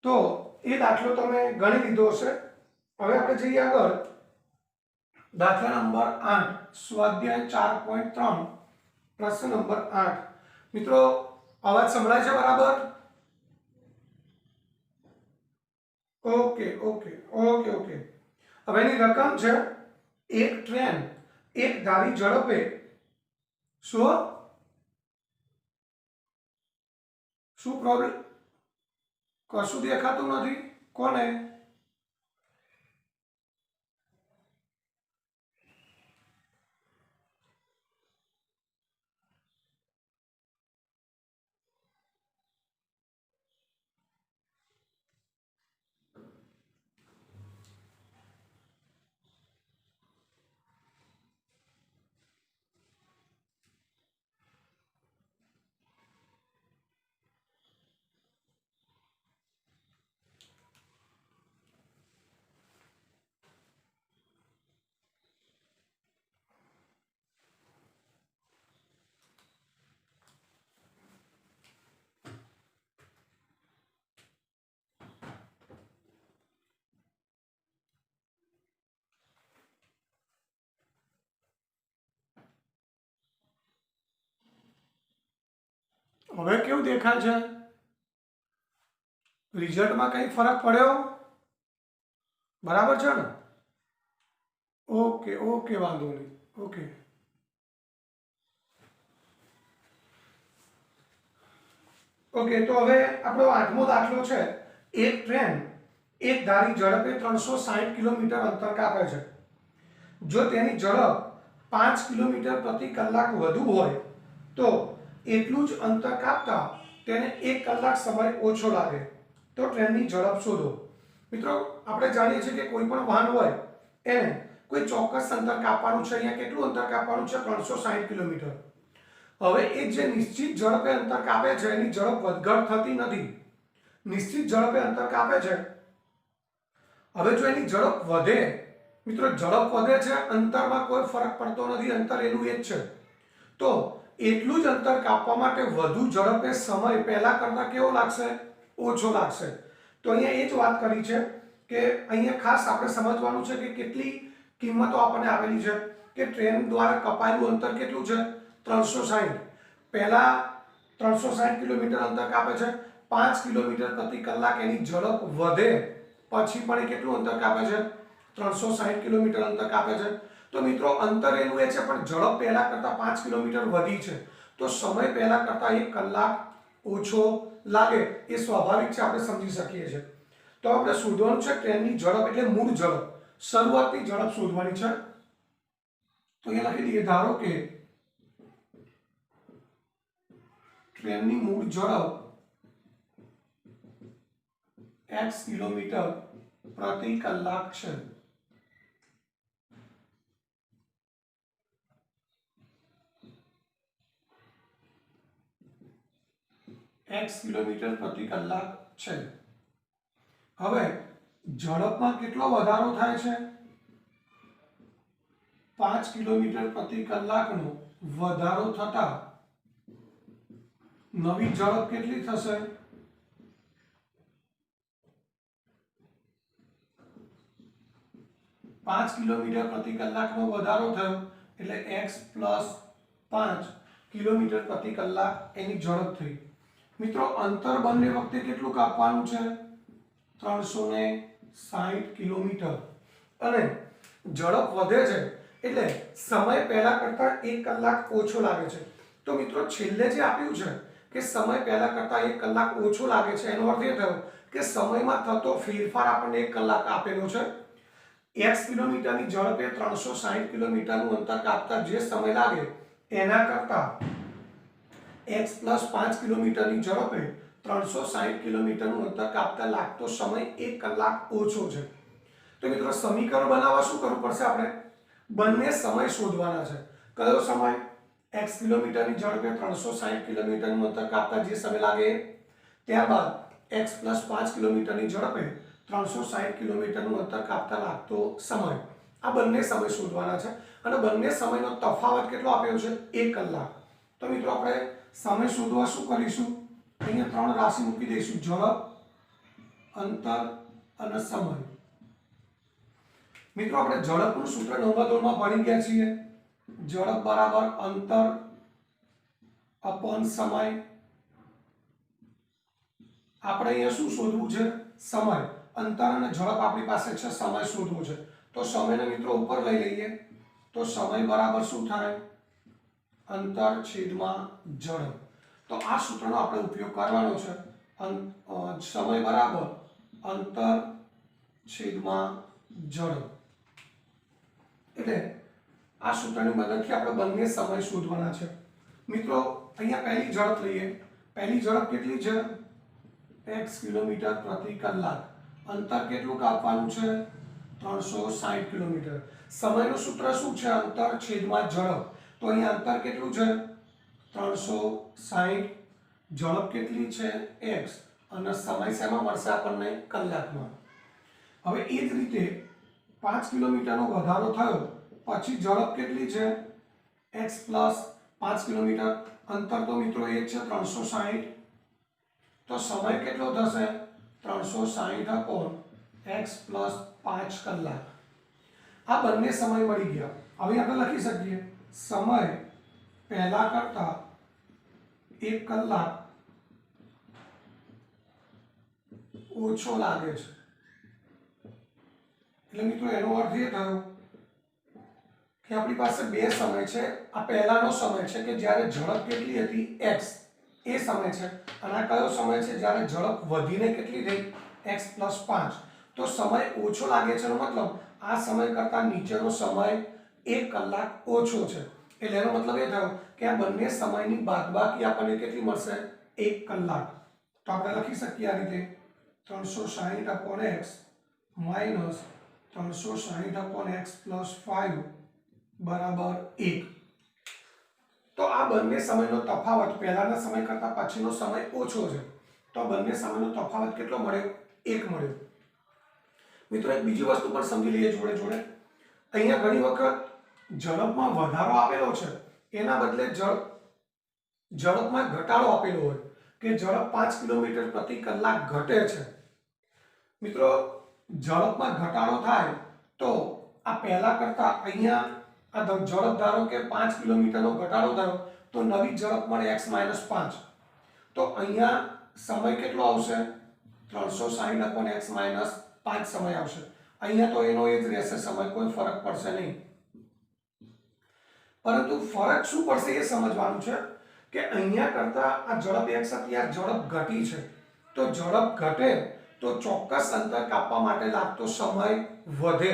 તો એ દાખલો તમે ગણી લીધો હશે। હવે આપણે જઈએ આગળ। દાખલા નંબર 8 સ્વાધ્યાય 4.3 પ્રશ્ન નંબર 8। મિત્રો અવાજ સંભળાય છે બરાબર? Okay okay okay okay. હવે એની રકમ છે એક ટ્રેન એક ધારી ઝડપે શું પ્રોબ્લેમ? કશું દેખાતું નથી કોને? હવે કેવું દેખાય છે? રિઝલ્ટમાં કઈ ફરક પડ્યો? બરાબર છે ને? ઓકે ઓકે, વાંધો નહીં। ઓકે ઓકે, તો હવે આપણો 8મો દાખલો છે। એક ટ્રેન એક ધારી ઝડપે 360 કિલોમીટર અંતર કાપે છે। જો તેની ઝડપ 5 કિલોમીટર પ્રતિ કલાક વધુ હોય તો એટલું જ અંતર કાપતા તેને 1 કલાક સમય ઓછો લાગે તો ટ્રેનની ઝડપ શોધો। મિત્રો આપણે જાણીએ છીએ કે કોઈ પણ વાહન હોય એને કોઈ ચોક્કસ અંતર કાપવાનું છે। અહીંયા કેટલું અંતર કાપવાનું છે? 360 કિલોમીટર। હવે એ જે નિશ્ચિત ઝડપે અંતર કાપે છે એની ઝડપ વધઘટ થતી નથી। નિશ્ચિત ઝડપે અંતર કાપે છે। હવે જો એની ઝડપ વધે, મિત્રો ઝડપ વધે છે, અંતરમાં કોઈ ફરક પડતો નથી, અંતર એનું એ જ છે, તો એટલું જ અંતર કાપવા માટે વધુ ઝડપે સમય પહેલા કરતા કેવો લાગશે? ઓછો લાગશે। તો અહીંયા એ જ વાત કરી છે કે અહીંયા ખાસ આપણે સમજવાનું છે કે કેટલી કિંમતો આપણને આવેલી છે કે ટ્રેન દ્વારા કપાયેલું અંતર કેટલું છે? 360। પહેલા 360 કિલોમીટર અંતર કાપે છે, 5 કિલોમીટર પ્રતિ કલાક એની ઝડપ વધે પછી પણ એ કેટલું અંતર કાપે છે? 360 કિલોમીટર અંતર કાપે છે। તો મિત્રો અંતર એનું એ છે પણ ઝડપ પહેલા કરતા 5 કિલોમીટર વધી છે, તો સમય પહેલા કરતા 1 કલાક ઓછો લાગે એ સ્વાભાવિક છે, આપણે સમજી શકીએ છીએ। તો આપણે શોધવાનું છે ટ્રેનની ઝડપ એટલે મૂળ ઝડપ, શરૂઆતની ઝડપ શોધવાની છે। તો અહીંયા લખી દઈએ, ધારો કે ટ્રેનની મૂળ ઝડપ x કિલોમીટર પ્રતિ કલાક છે। x કિલોમીટર પ્રતિ કલાક છે। હવે ઝડપમાં કેટલો વધારો થાય છે? 5 કિલોમીટર પ્રતિ કલાકનો વધારો થતા નવી ઝડપ કેટલી થશે? 5 કિલોમીટર પ્રતિ કલાકનો વધારો થયો એટલે x + 5 કિલોમીટર પ્રતિ કલાક એની ઝડપ થઈ। મિત્રો અંતર બંને વખતે કેટલું કાપવાનું છે? 360 કિલોમીટર। અને ઝડપ વધે છે એટલે સમય પહેલા કરતા 1 કલાક ઓછો લાગે છે। તો મિત્રો છેલ્લે જે આપ્યું છે કે સમય પહેલા કરતા 1 કલાક ઓછો લાગે છે, એનો અર્થ એ થયો કે સમયમાં થતો ફેરફાર આપણને 1 કલાક આપેલો છે। x કિલોમીટરની ઝડપે 360 કિલોમીટરનું અંતર કાપતા જે સમય લાગે એના કરતા x + 5 કિલોમીટરની ઝડપે 360 કિલોમીટરનું અંતર કાપતા લાગતો સમય 1 કલાક ઓછો છે। તો મિત્રો સમીકરણ બનાવવા શું કરવું પડશે? આપણે બંને સમય શોધવાના છે। કયો સમય? x કિલોમીટરની ઝડપે 360 કિલોમીટરનું અંતર કાપતા જે સમય લાગે, ત્યારબાદ x + 5 કિલોમીટરની ઝડપે 360 કિલોમીટરનું અંતર કાપતા લાગતો સમય। આ બંને સમય શોધવાના છે અને બંને સમયનો તફાવત કેટલો આપ્યો છે? 1 કલાક। તો મિત્રો આપણે સમય શોધવા શું કરીશું? અહીંયા 3 રાશિ મૂકી દઈશું, ઝડપ અંતર અને સમય. મિત્રો આપણે ઝડપનું સૂત્ર 9મા ધોરણમાં ભણી ગયા છીએ. ઝડપ બરાબર અંતર અપોન સમય. આપણે અહીંયા શું શોધવું છે? સમય. અંતર અને ઝડપ આપણી પાસે છે, સમય શોધવો છે. તો સમયને મિત્રો ઉપર લઈ લઈએ તો સમય બરાબર શું થાય? અંતર છેદમાં ઝડપ. તો આ સૂત્રનો આપણે ઉપયોગ કરવાનો છે. સમય બરાબર અંતર છેદમાં ઝડપ. એટલે આ સૂત્રની મદદથી આપણે બંને સમય શોધવાના છે. મિત્રો અહીંયા પહેલી ઝડપ લઈએ. પહેલી ઝડપ કેટલી છે? x કિલોમીટર પ્રતિ કલાક. અંતર કેટલું કાપવાનું છે? 360 કિલોમીટર. સમયનું સૂત્ર શું છે? અંતર છેદમાં ઝડપ. તો અહીંયા અંતર કેટલું છે? 360. ઝડપ કેટલી છે? x. અને સમય શેમાં મળશે આપણને? કલાકમાં. હવે એ જ રીતે 5 કિલોમીટરનો વધારો થયો પછી ઝડપ કેટલી છે? x plus 5 kilometre. અંતર તો મિત્રો એ જ છે 360. તો સમય કેટલો થશે? 360 અપોન x પ્લસ 5 કલાક. આ બંને સમય મળી ગયા. હવે આપણે લખી શકીએ સમય પહેલા કરતા 1 કલાક ઓછો લાગે છે. એટલે મિત્રો એનો અર્થ એ થયો કે આપણી પાસે બે સમય છે. આ પહેલાનો સમય છે કે જ્યારે ઝડપ કેટલી હતી? x. એ સમય છે. અને આ કયો સમય છે? જ્યારે ઝડપ વધીને કેટલી થઈ? x plus 5. તો સમય ઓછો લાગે છે એનો મતલબ આ સમય કરતાં નીચેનો સમય 1 કલાક ઓછો છે. એટલે એનો મતલબ એ થયો કે આ બંને સમયની બાદબાકી આપણને કેટલી મળશે? 1 કલાક. તો આપણે લખી શકીએ આ રીતે 360 upon x minus 360 upon x plus 5 બરાબર 1. તો આ બંને સમયનો તફાવત પહેલાના સમય કરતાં પછીનો સમય ઓછો છે. તો બંને સમયનો તફાવત કેટલો મળ્યો? 1 મળ્યો. મિત્રો એક બીજી વસ્તુ પણ સમજી લઈએ જોડે જોડે. અહીંયા ઘણી વખત ઝડપમાં વધારો આપેલો છે એના બદલે ઝડપમાં ઘટાડો આપેલો હોય કે ઝડપ 5 કિલોમીટર પ્રતિ કલાક ઘટે છે. મિત્રો ઝડપમાં ઘટાડો થાય તો આ પહેલા કરતા અહીંયા આ ઝડપ ધારો કે 5 કિલોમીટરનો ઘટાડો થયો તો નવી ઝડપ મળે x - 5. તો અહીંયા સમય કેટલો આવશે? 360 અપોન x - 5 સમય આવશે. અહીંયા તો એનો એ જ રહેશે સમય, કોઈ ફરક પડશે નહીં. પરંતુ ફરક શું પડશે એ સમજવાનું છે કે અહીંયા કરતા આ ઝડપ x હતી, આ ઝડપ ઘટી છે. તો ઝડપ ઘટે તો ચોક્કસ અંતર કાપવા માટે લાગતો સમય વધે.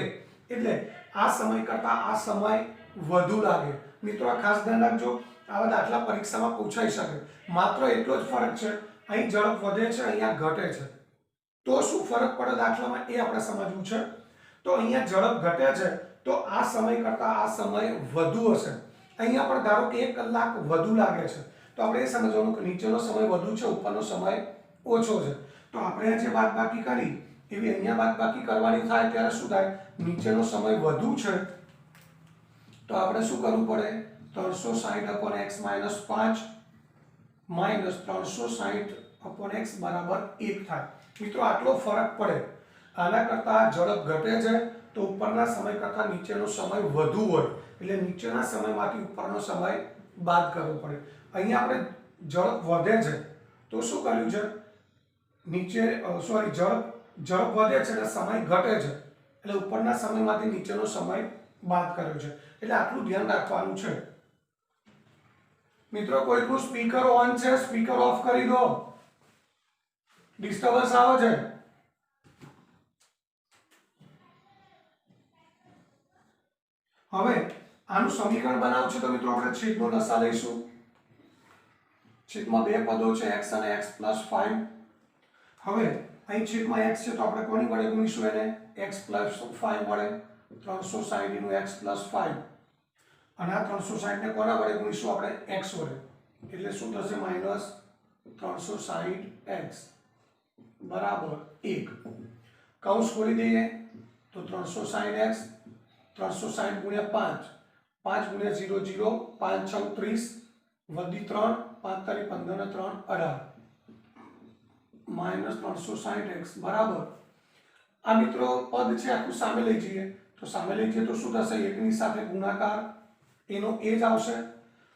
એટલે આ સમય કરતાં આ સમય વધુ લાગે. મિત્રો આ ખાસ ધ્યાન રાખજો. આવા દાખલા પરીક્ષામાં પૂછાઈ શકે. માત્ર એટલો જ ફરક છે, અહીં ઝડપ વધે છે, અહીંયા ઘટે છે. તો શું ફરક પડે દાખલામાં એ આપણે સમજવું છે. તો અહીંયા ઝડપ ઘટે છે તો આ સમય કરતાં આ સમય વધુ હશે. અહીંયા પણ ધારો કે 1 કલાક વધુ લાગે છે તો આપણે એ સમજવાનું કે નીચેનો સમય વધુ છે, ઉપરનો સમય ઓછો છે. તો આપણે જે બાદબાકી કરી એવી અહીંયા બાદબાકી કરવાની થાય ત્યારે શું થાય? નીચેનો સમય વધુ છે તો આપણે શું કરવું પડે? 360 upon x - 5 minus 360 upon x બરાબર 1 થાય. મિત્રો આટલો ફરક પડે. આના કરતાં ઝડપ ઘટે છે તો ઉપરના સમય કરતાં નીચેનો સમય વધુ હોય એટલે નીચેના સમયમાંથી ઉપરનો સમય બાદ કરવો પડે. અહીંયા આપણે ઝડપ વધે છે તો શું કર્યું છે? ઝડપ વધે છે એટલે સમય ઘટે છે એટલે ઉપરના સમયમાંથી નીચેનો સમય બાદ કર્યો છે. એટલે આટલું ધ્યાન રાખવાનું છે. મિત્રો કોઈકનું સ્પીકર ઓન છે, સ્પીકર ઓફ કરી દો, ડિસ્ટર્બન્સ આવે છે. હવે આનું સમીકરણ બનાવવું છે તો મિત્રો આપણે છેદનો લસા લઈશું. છેદમાં બે પદો છે x અને x પ્લસ 5. હવે અહીં છેદમાં x છે તો આપણે કોની વડે ગુણીશું એને? x પ્લસ 5 વડે. 360 નું x પ્લસ 5 અને આ 360 ને કોના વડે ગુણીશું આપણે? x વડે. એટલે શું થશે? માઇનસ 360x બરાબર 1. કૌંસ ખોલી દઈએ તો 360x 360 ગુણ્યા 5 5 ગુણ્યા 0 0 5 6 30 વધી 3 5 તારી 15 ને 3 18. માઇનસ 360x બરાબર આ મિત્રો પદ છે આખું સામે લઈ જઈએ તો સામે લઈ જઈએ તો શું થશે એકની સાથે ગુણાકાર એનો એ જ આવશે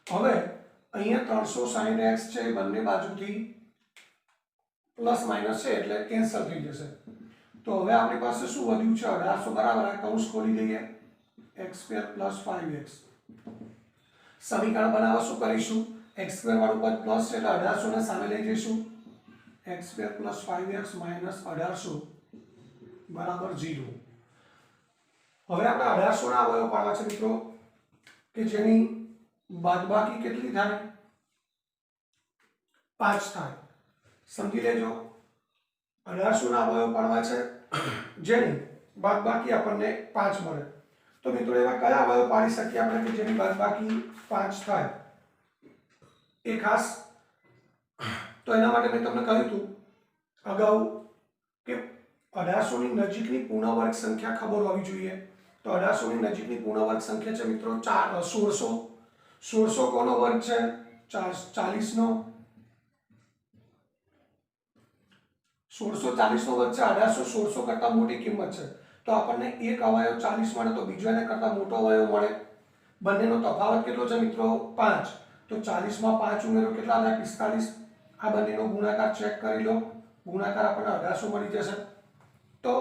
હવે અહીંયા 360x છે એ બંને બાજુથી પ્લસ માઇનસ છે એટલે કેન્સલ થઈ જશે તો હવે આપણી પાસે શું વધ્યું છે 1800 બરાબર આ કૌંસ ખોલી દઈએ x² + 5x સમીકરણ બનાવવા શું કરીશું x² વાળું પદ પ્લસ છે એટલે 1800 ને સામે લઈ જઈશું x² + 5x - 1800 બરાબર 0 હવે આપણે 1800 ના અવયવ પાડવા છે મિત્રો કે જેની બાદબાકી કેટલી થાય 5 થાય સમજી લેજો 1800 ના અવયવ પાડવા છે જેની બાદબાકી આપણને 5 મળે તો મિત્રો એવા કયા અવયવ પાડી શકીએ આપણે કે જેની બાદબાકી 5 થાય એ ખાસ તો એના માટે મેં તમને કહ્યું હતું અગાઉ કે 1800 ની નજીકની પૂર્ણ વર્ગ સંખ્યા ખબર હોવી જોઈએ તો 1800 ની નજીકની પૂર્ણ વર્ગ સંખ્યા છે મિત્રો 1600 1600 કોનો વર્ગ છે 40 નો 1640 નો વર્ગ છે 1800 1600 કરતા મોટી કિંમત છે તો આપણને એક અવયવ 40 મળે તો બીજો એને કરતા મોટો અવયવ મળે બંનેનો તફાવત કેટલો છે મિત્રો 5 તો 40 માં 5 ઉમેરો કેટલા થાય 45 આ બંનેનો ગુણાકાર ચેક કરી લો ગુણાકાર આપણને 1800 મળી જશે તો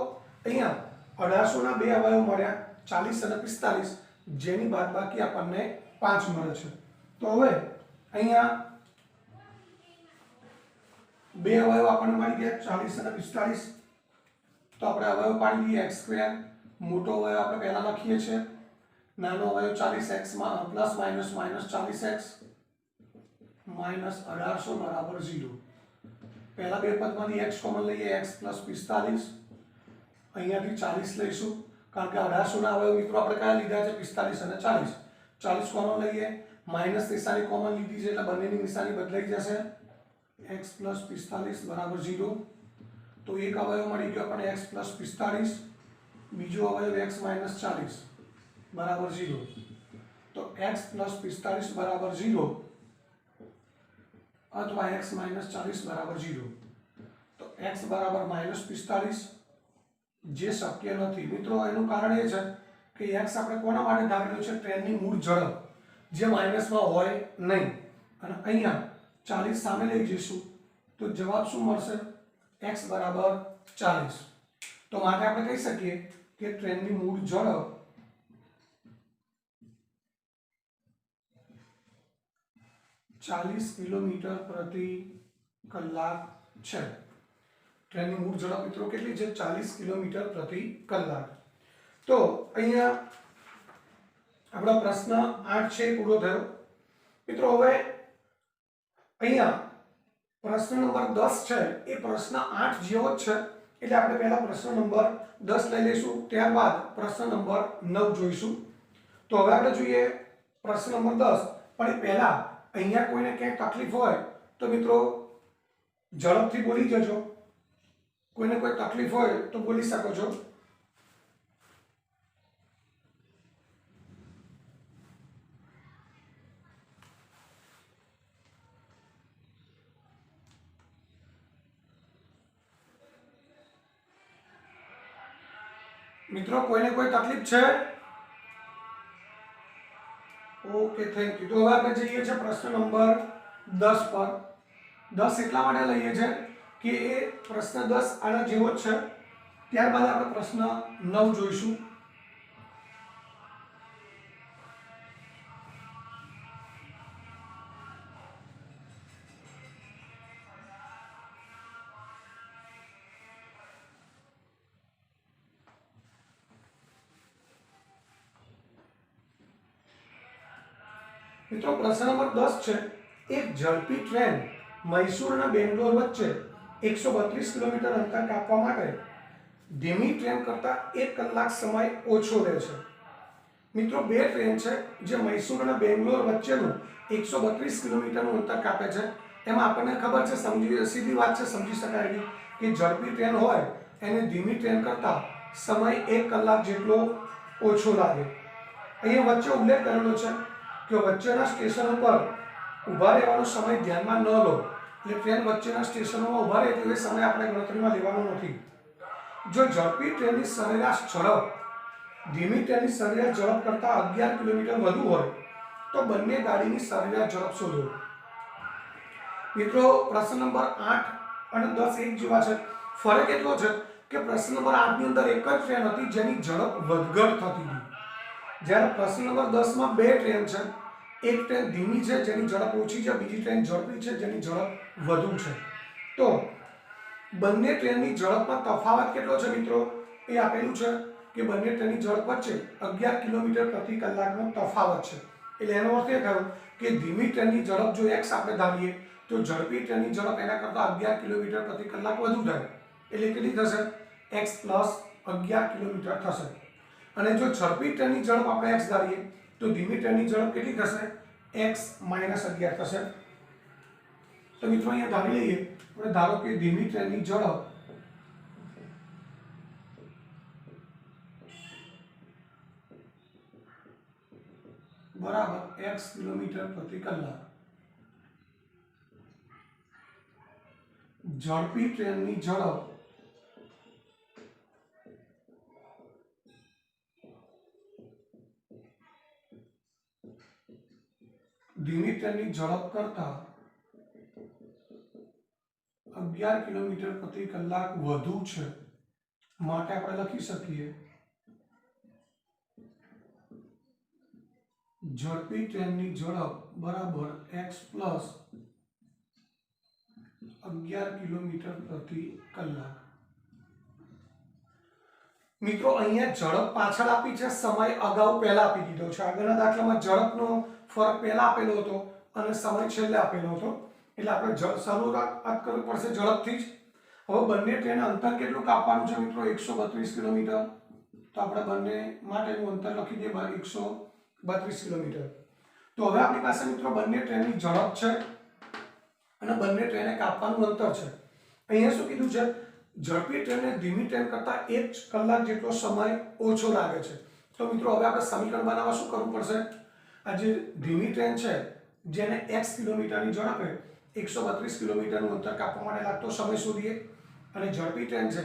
અહીંયા 1800 ના બે અવયવ મળ્યા 40 અને 45 જેની બાદબાકી આપણને 5 મળે છે તો હવે અહીંયા બે અવયવ આપણને મળી ગયા 40 અને 45 તો આપણે અવયવ પાડી દઈએ x² મોટો અવયવ આપણે પહેલા લખીએ છીએ નાનો અવયવ 40x માં પ્લસ માઇનસ -40x -1800 બરાબર 0 પહેલા બે પદમાંથી x કોમન લઈએ x + 45 અહીંયાથી 40 લઈશું કારણ કે 1800 ના અવયવ મિત્રો આપણે કયા લીધા છે 45 અને 40 40 કોમન લઈએ માઈનસ નિશાની કોમન લીધી છે એટલે બંનેની નિશાની બદલાઈ જશે x + 45 બરાબર 0 તો એક અવયવ મળી ગયો આપણને x + 45 બીજો અવયવ x - 40 બરાબર 0 તો x + 45 બરાબર 0 અથવા x - 40 બરાબર 0 તો x બરાબર -45 જે શક્ય નથી મિત્રો એનું કારણ એ છે કે x આપણે કોના માટે ધારેલો છે ટ્રેનની મૂળ ઝડપ જે માઈનસમાં હોય નહીં અને અહીંયા 40 સામે લઈ જઈશું તો જવાબ શું મળશે x બરાબર 40 તો માટે આપણે કહી શકીએ કે ટ્રેનની મૂળ ઝડપ 40 કિલોમીટર પ્રતિ કલાક છે ટ્રેનની મૂળ ઝડપ મિત્રો કેટલી છે 40 કિલોમીટર પ્રતિ કલાક તો અહીંયા આપણો પ્રશ્ન 8 છે પૂરો થયો મિત્રો હવે અહીંયા પ્રશ્ન નંબર 10 છે એ પ્રશ્ન 8 જેવો જ છે એટલે આપણે પહેલા પ્રશ્ન નંબર 10 લઈ લઈશું ત્યારબાદ પ્રશ્ન નંબર 9 જોઈશું તો હવે આપણે જોઈએ પ્રશ્ન નંબર 10 પણ એ પહેલા અહીંયા કોઈને ક્યાંય તકલીફ હોય તો મિત્રો ઝડપથી બોલી જજો કોઈને કોઈ તકલીફ હોય તો બોલી શકો છો મિત્રો કોઈને કોઈ તકલીફ છે ઓકે થેન્ક યુ તો હવે આપણે જઈએ છીએ પ્રશ્ન નંબર 10 પર 10 એટલા માટે લઈએ છીએ કે એ પ્રશ્ન 10 આના જેવો જ છે ત્યારબાદ આપણે પ્રશ્ન 9 જોઈશું મિત્રો પ્રશ્ન નંબર 10 છે એક ઝડપી ટ્રેન મૈસૂર અને બેંગ્લોર વચ્ચે 132 કિલોમીટર અંતર કાપવા માટે ધીમી ટ્રેન કરતાં 1 કલાક સમય ઓછો લે છે મિત્રો બે ટ્રેન છે જે મૈસૂર અને બેંગ્લોર વચ્ચેનું 132 કિલોમીટરનું અંતર કાપે છે એમાં આપણને ખબર છે સીધી વાત છે સમજી શકાય કે ઝડપી ટ્રેન હોય એને ધીમી ટ્રેન કરતાં સમય 1 કલાક જેટલો ઓછો લાગે અહીંયા વચ્ચે ઉલ્લેખ કરેલો છે કે વચ્ચેના સ્ટેશન ઉપર ઊભા રહેવાનો સમય ધ્યાનમાં ન લો એટલે ટ્રેન વચ્ચેના સ્ટેશનોમાં ઊભા રહે તો એ સમય આપણે ગણતરીમાં લેવાનો નથી. જો ઝડપી ટ્રેનની સરેરાશ ઝડપ ધીમી ટ્રેનની સરેરાશ ઝડપ કરતાં 11 કિલોમીટર વધુ હોય તો બંને ગાડીની સરેરાશ ઝડપ શોધો. મિત્રો પ્રશ્ન નંબર 8 અને 10 એક જેવા છે. ફરક એટલો છે કે પ્રશ્ન નંબર 8 ની અંદર એક જ ટ્રેન હતી જેની ઝડપ વધઘટ થતી હતી, જ્યારે પ્રશ્ન નંબર 10 માં બે ટ્રેન છે. એક ટ્રેન ધીમી છે જેની ઝડપ ઓછી છે, બીજી ટ્રેન ઝડપી છે જેની ઝડપ વધુ છે. તો બંને ટ્રેનની ઝડપમાં તફાવત કેટલો છે મિત્રો? એ આપેલું છે કે બંને ટ્રેનની ઝડપ વચ્ચે 11 કિલોમીટર પ્રતિ કલાકનો તફાવત છે. એટલે એનો અર્થ એ થયો કે ધીમી ટ્રેનની ઝડપ જો x આપણે ધારીએ તો ઝડપી ટ્રેનની ઝડપ એના કરતાં 11 કિલોમીટર પ્રતિ કલાક વધુ થાય, એટલે કેટલી થશે? x + 11 કિલોમીટર થશે. અને જો ઝડપી ટ્રેનની ઝડપ આપણે x ધારીએ તો ધીમી ટ્રેનની ઝડપ કેટલી થશે? x - 11 થશે. તો મિત્રો અહીંયા ધારી લઈએ, આપણે ધારો કે ધીમી ટ્રેનની ઝડપ બરાબર x કિલોમીટર પ્રતિ કલાક, ઝડપી ટ્રેનની ઝડપ ધીમી ટ્રેનની ઝડપ કરતા 11 કિલોમીટર પ્રતિ કલાક વધુ છે, માટે આપણે લખી શકીએ ઝડપી ટ્રેનની ઝડપ બરાબર x + 11 કિલોમીટર પ્રતિ કલાક. મિત્રો અહીંયા ઝડપ પાછળ આપી છે, સમય અગાઉ પહેલા આપી દીધો છે. આગળના દાખલામાં ઝડપનો ફરક પહેલા આપેલો હતો અને સમય છેલ્લે આપેલો હતો, એટલે આપણે શરૂઆત કરવી પડશે ઝડપથી જ. હવે બંને ટ્રેન અંતર કેટલું કાપવાનું છે મિત્રો? 132 કિલોમીટર. તો આપણે બંને માટેનું અંતર લખી દઈએ 132 કિલોમીટર. તો હવે આપણી પાસે મિત્રો બંને ટ્રેનની ઝડપ છે અને બંને ટ્રેને કાપવાનું અંતર છે. અહીંયા શું કીધું છે? ઝડપી ટ્રેનને ધીમી ટ્રેન કરતાં 1 કલાક જેટલો સમય ઓછો લાગે છે. તો મિત્રો હવે આપણે સમીકરણ બનાવવા શું કરવું પડશે? આ જે ધીમી ટ્રેન છે જેને x કિલોમીટરની ઝડપે 132 કિલોમીટરનું અંતર કાપવા માટે લાગતો સમય શોધીએ, અને ઝડપી ટ્રેન છે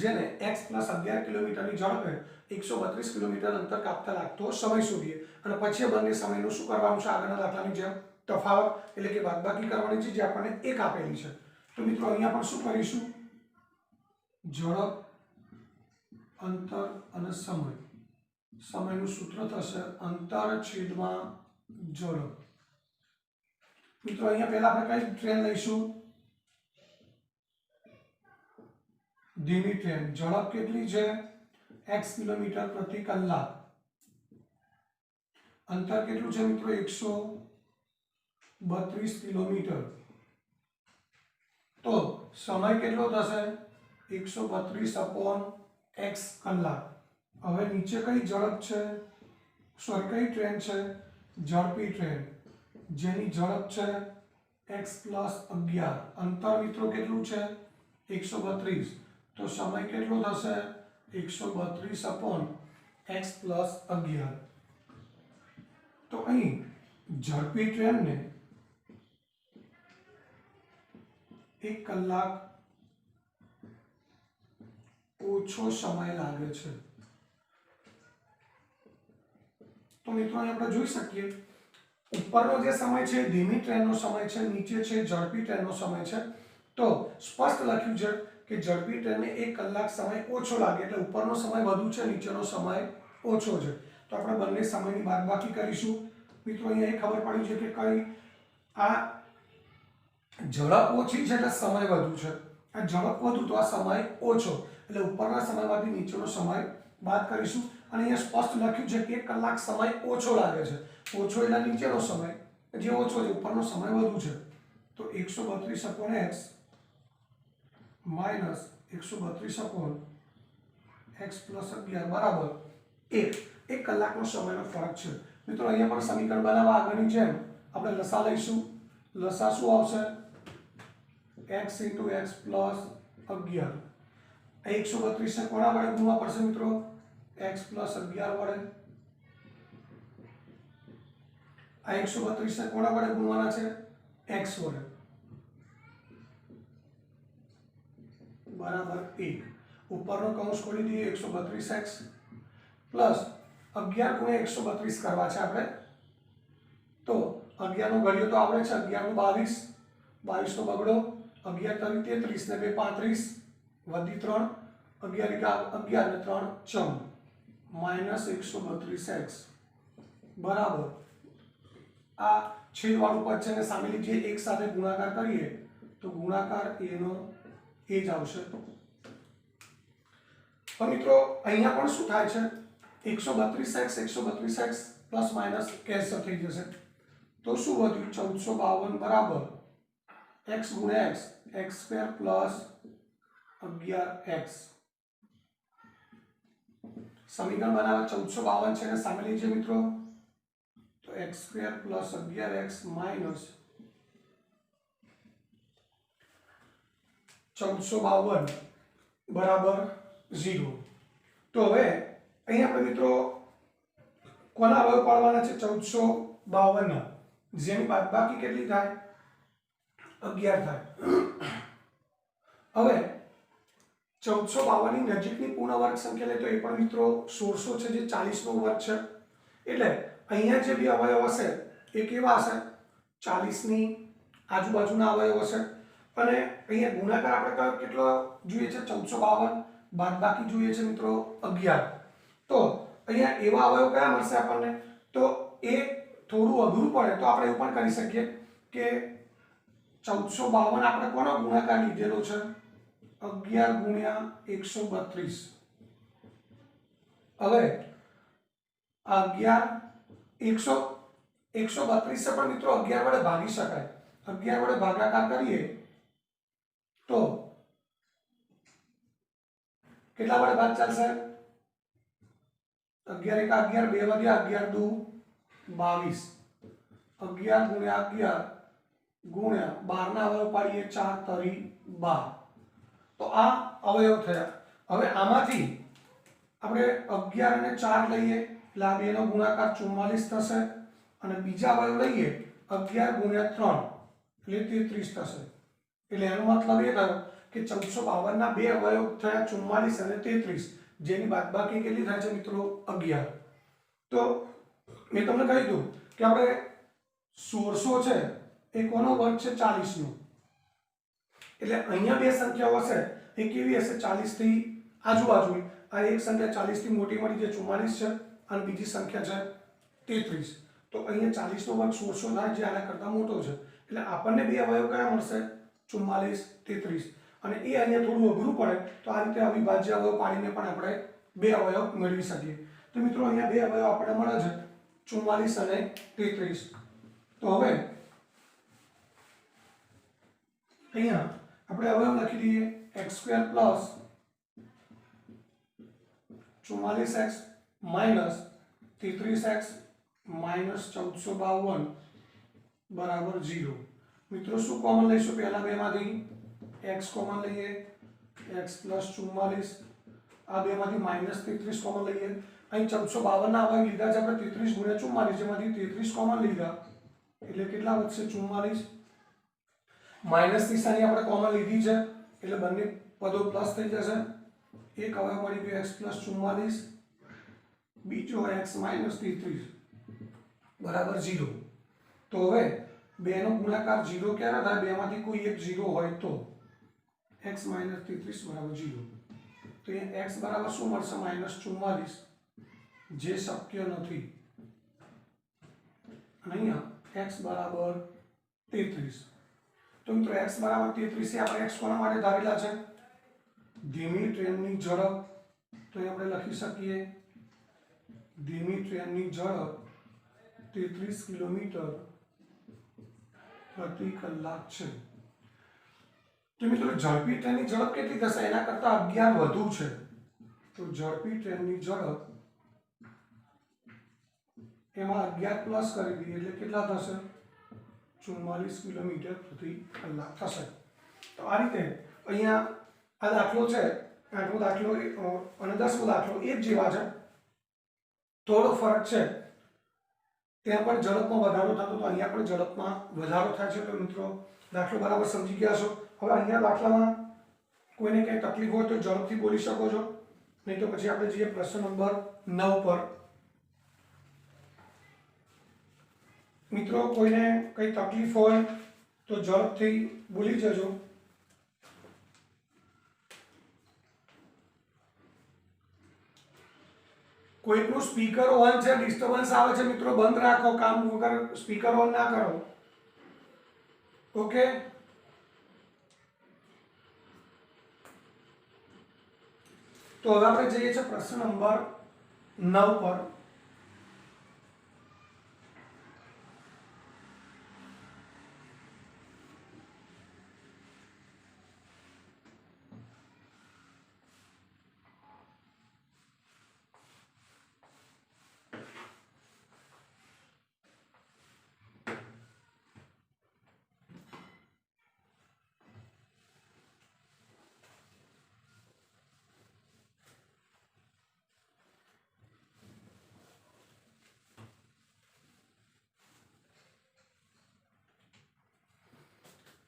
જેને x + 11 કિલોમીટરની ઝડપે 132 કિલોમીટર અંતર કાપતા લાગતો સમય શોધીએ. અને પછી બંને સમયનું શું કરવાનું છે? આગળના દાખલાની જેમ તફાવત એટલે કે બાદબાકી કરવાની છે, જે આપણને 1 આપેલી છે. તો મિત્રો અહીંયા પણ શું કરીશું? ઝડપ, અંતર અને સમય. સમયનું સૂત્ર થશે અંતર છેદમાં ઝડપ. મિત્રો અહીંયા પહેલા આપણે કઈ ટ્રેન લઈશું? ધીમી ટ્રેન. ઝડપ કેટલી છે? x કિલોમીટર પ્રતિ કલાક. અંતર કેટલું છે મિત્રો? 132 કિલોમીટર. તો સમય કેટલો થશે? 132/x કલાક. હવે નીચે કઈ ઝડપ છે? કઈ ટ્રેન છે? ઝડપી ટ્રેન, જેની ઝડપ છે x + 11. અંતર મિત્રો કેટલું છે? 132. તો સમય કેટલો થશે? 132/x + 11. તો અહીં ઝડપી ટ્રેનને 1 કલાક ઓછો સમય લાગે છે. તો મિત્રો અહીં આપણે જોઈ શકીએ ઉપરનો જે સમય છે ધીમી ટ્રેનનો સમય છે, નીચે છે ઝડપી ટ્રેનનો સમય છે. તો સ્પષ્ટ લખ્યું છે કે ઝડપી ટ્રેનને 1 કલાક સમય ઓછો લાગે, એટલે ઉપરનો સમય વધુ છે, નીચેનો સમય ઓછો છે. તો આપણે બંને સમયની બાદબાકી કરીશું. મિત્રો અહીંયા એ ખબર પડી છે કે કઈ આ ઝડપ ઓછી છે એટલે સમય વધુ છે, આ ઝડપ વધુ તો આ સમય ઓછો, એટલે ઉપરના સમયમાંથી નીચેનો સમય બાદ કરીશું. અને અહીંયા સ્પષ્ટ લખ્યું છે કે 1 કલાક સમય ઓછો લાગે છે. ઓછો એટલે નીચેનો સમય જે ઓછો છે, ઉપરનો સમય વધુ છે. તો 132/x - 132/x + 11 બરાબર 1 કલાકનો સમયનો ફરક છે. મિત્રો અહીંયા પણ સમીકરણ બનાવવા આગળની જેમ આપણે લસા લઈશું. લસા શું આવશે? x × x + 11. 132 ને કોના વડે ગુણવા પડશે મિત્રો? x + 11 વડે. આ 132 ને કોના વડે ગુણવાના છે? x વડે. बराबर 1 ઉપરનો કૌંસ ખોલી દઈએ 132x પ્લસ 11 ગુણ્યા 132 કરવા છે આપણે તો 11 નો ઘડિયો તો આવડે છે 11 નું 22 22 નો બગડો 11 તરી 33 ને 2 35 વધી 3 11 એકા 11 ને 3 14 માઇનસ 132x બરાબર આ છેદવાળું પદ છે ને સામેની જે એક સાથે ગુણાકાર કરીએ તો ગુણાકાર એનો એ જ આવશે તો મિત્રો અહીંયા પણ શું થાય છે 132x પ્લસ માઇનસ કેન્સલ થઈ જશે તો શું વધ્યું 1452 બરાબર x ગુણ્યા x x² પ્લસ 11x સમીકરણ બનાવે 1452 છે અને સામે લીજીએ મિત્રો તો x² પ્લસ 11x માઇનસ 1452 બરાબર 0 તો હવે અહીં આપણે મિત્રો કોના અવયવ પાડવાના છે 1452 ના જેની બાદબાકી કેટલી થાય 11 થાય હવે 1452 ની નજીકની પૂર્ણ વર્ગ સંખ્યા લે તો એ પણ મિત્રો 1600 છે જે 40 નો વર્ગ છે એટલે અહીંયા જે બે અવયવ હશે એ કેવા હશે 40 ની આજુબાજુના અવયવ હશે અને અહીંયા ગુણાકાર આપણે કયો કેટલો જોઈએ છે 1452 બાદબાકી જોઈએ છે મિત્રો 11 તો અહીંયા એવા અવયવ કયા મળશે આપણને તો એ થોડું અઘરું પડે તો આપણે એવું પણ કરી શકીએ કે 1452 આપણે કોનો ગુણાકાર લીધેલો છે 11 ગુણ્યા 132 હવે 132 છે પણ મિત્રો 11 વડે ભાગી શકાય 11 વડે ભાગાકાર કરીએ તો કેટલા વડે ભાગ ચાલશે 11 એકા 11 2 વધ્યા 11 દુ 22 11 ગુણ્યા 11 ગુણ્યા 12 ના અવયવ પાડીએ 4 તરી 12 તો આ અવયવ થયા હવે આમાંથી આપણે 11 અને 4 લઈએ એટલે આ બેનો ગુણાકાર 44 થશે અને બીજા અવયવ લઈએ 11 ગુણ્યા 3 એટલે 33 થશે એટલે એનો મતલબ એ થયો કે 1452 ના બે અવયવ થયા 44 અને 33 જેની બાદબાકી કેટલી થાય છે મિત્રો 11 તો મેં તમને કહી દઉં કે આપણે 1600 છે એ કોનો વર્ગ છે 40 નો એટલે અહીંયા બે સંખ્યાઓ હશે એ કેવી હશે 40 થી આજુબાજુની આ એક સંખ્યા 40 થી મોટી મળી જે 44 છે અને બીજી સંખ્યા છે 33 તો અહીંયા 40 નો વર્ગ 1600 થાય જે આના કરતા મોટો છે એટલે આપણને બે અવયવ કયા મળશે 44 33 અને એ અહીંયા થોડું અઘરું પડે તો આ રીતે અવિભાજ્ય અવયવ પાડીને પણ આપણે બે અવયવ મેળવી શકીએ તો મિત્રો અહીંયા બે અવયવ આપણે મળે છે 44 અને 33 તો હવે અહીંયા આપણે અવયવ લખી દઈએ x² plus 44x minus 33x minus 1452 બરાબર 0 મિત્રો શું કોમન લઈશું પહેલા બેમાંથી x કોમન લઈએ x પ્લસ 44 આ બેમાંથી માઇનસ 33 કોમન લઈએ અહીં 1452 ના અવયવ લીધા છે આપણે 33 ગુણ્યા 44 જેમાંથી 33 કોમન લીધા એટલે કેટલા વધશે 44 માઇનસ નિશાની આપણે કોમન લીધી છે એટલે બંને પદો પ્લસ થઈ જશે એક અવયવ મળી ગયો x પ્લસ 44 બીજો x માઇનસ 33 બરાબર 0 તો હવે બેનો ગુણાકાર 0 ક્યારે થાય બેમાંથી કોઈ એક 0 હોય તો x માઇનસ 33 બરાબર 0 તો અહીંયા x બરાબર શું મળશે માઇનસ 44 જે શક્ય નથી અને અહીંયા x બરાબર 33 તો મિત્રો x બરાબર 33 એ આપણે x કોના માટે ધારેલા છે ધીમી ટ્રેનની ઝડપ તો એ આપણે લખી શકીએ ધીમી ટ્રેનની ઝડપ 33 કિલોમીટર પ્રતિ કલાક છે તો મિત્રો ઝડપી ટ્રેનની ઝડપ કેટલી થશે એના કરતા 11 વધુ છે તો ઝડપી ટ્રેનની ઝડપ એમાં 11 પ્લસ કરી દઈએ એટલે કેટલા થશે 44 કિલોમીટર પ્રતિ કલાક થશે તો આ રીતે અહીંયા આ દાખલો છે 8મો દાખલો અને 10મો દાખલો એક જેવા છે થોડો ફરક છે ત્યાં પણ ઝડપમાં વધારો થતો તો અહીંયા પણ ઝડપમાં વધારો થાય છે તો મિત્રો દાખલો બરાબર સમજી ગયા છો હવે અહીંયા દાખલામાં કોઈને કંઈ તકલીફ હોય તો ઝડપથી બોલી શકો છો, નહીં તો પછી આપણે જઈએ પ્રશ્ન નંબર 9 પર. મિત્રો કોઈને કંઈ તકલીફ હોય તો ઝડપથી બોલી જજો. કોઈકનું સ્પીકર ઓન છે, ડિસ્ટર્બન્સ આવે છે, મિત્રો બંધ રાખો, કામ વગર સ્પીકર ઓન ના કરો. ઓકે, તો હવે આપણે જઈએ છીએ પ્રશ્ન નંબર 9 પર.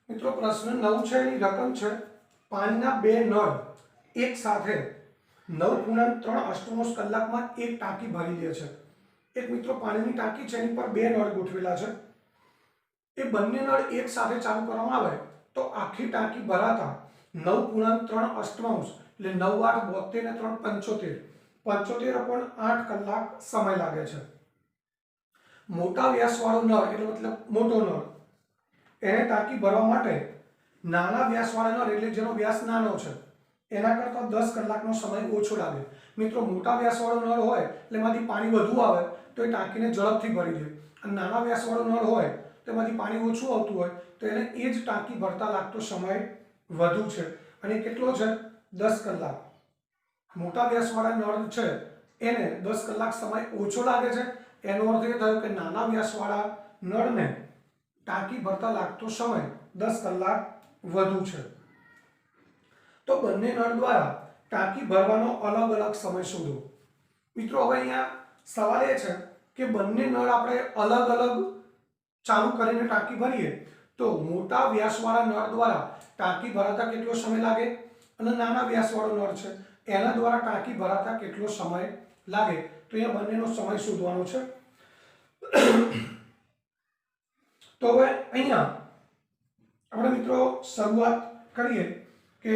મિત્રો પ્રશ્ન 9 છે, એની રકમ છે પાણીના બે નળ એક સાથે 9.3 કલાકમાં એક ટાંકી ભરી લે છે. એક મિત્રો પાણીની ટાંકી છે, એની પર બે નળ ગોઠવેલા છે. એ બંને નળ એક સાથે ચાલુ કરવામાં આવે તો આખી ટાંકી ભરાતા 9.3 એટલે 9 8 72 ને 3 75 75/8 કલાક સમય લાગે છે. મોટા વ્યાસવાળો નળ એટલે મતલબ મોટો નળ, એને ટાંકી ભરવા માટે નાના વ્યાસવાળા નળ એટલે જેનો વ્યાસ નાનો છે એના કરતાં 10 કલાકનો સમય ઓછો લાગે. મિત્રો મોટા વ્યાસવાળો નળ હોય એટલે એમાંથી પાણી વધુ આવે તો એ ટાંકીને ઝડપથી ભરી દે, અને નાના વ્યાસવાળો નળ હોય તો એમાંથી પાણી ઓછું આવતું હોય તો એને એ જ ટાંકી ભરતા લાગતો સમય વધુ છે, અને કેટલો છે 10 કલાક. મોટા વ્યાસવાળા નળ છે એને 10 કલાક સમય ઓછો લાગે છે. એનો અર્થ એ થયો કે નાના વ્યાસવાળા નળને ટાંકી ભરતા લાગતો સમય 10 કલાક વધુ છે. તો બંને નળ દ્વારા ટાંકી ભરવાનો અલગ અલગ સમય શોધો. મિત્રો હવે અહીંયા સવાલ એ છે કે બંને નળ આપણે અલગ અલગ ચાલુ કરીને ટાંકી ભરીએ તો મોટા વ્યાસવાળા નળ દ્વારા ટાંકી ભરાતા કેટલો સમય લાગે, અને નાના વ્યાસવાળો નળ છે એના દ્વારા ટાંકી ભરાતા કેટલો સમય લાગે. તો અહીંયા બંનેનો સમય શોધવાનો છે. તો હવે અહીંયા આપણે મિત્રો શરૂઆત કરીએ કે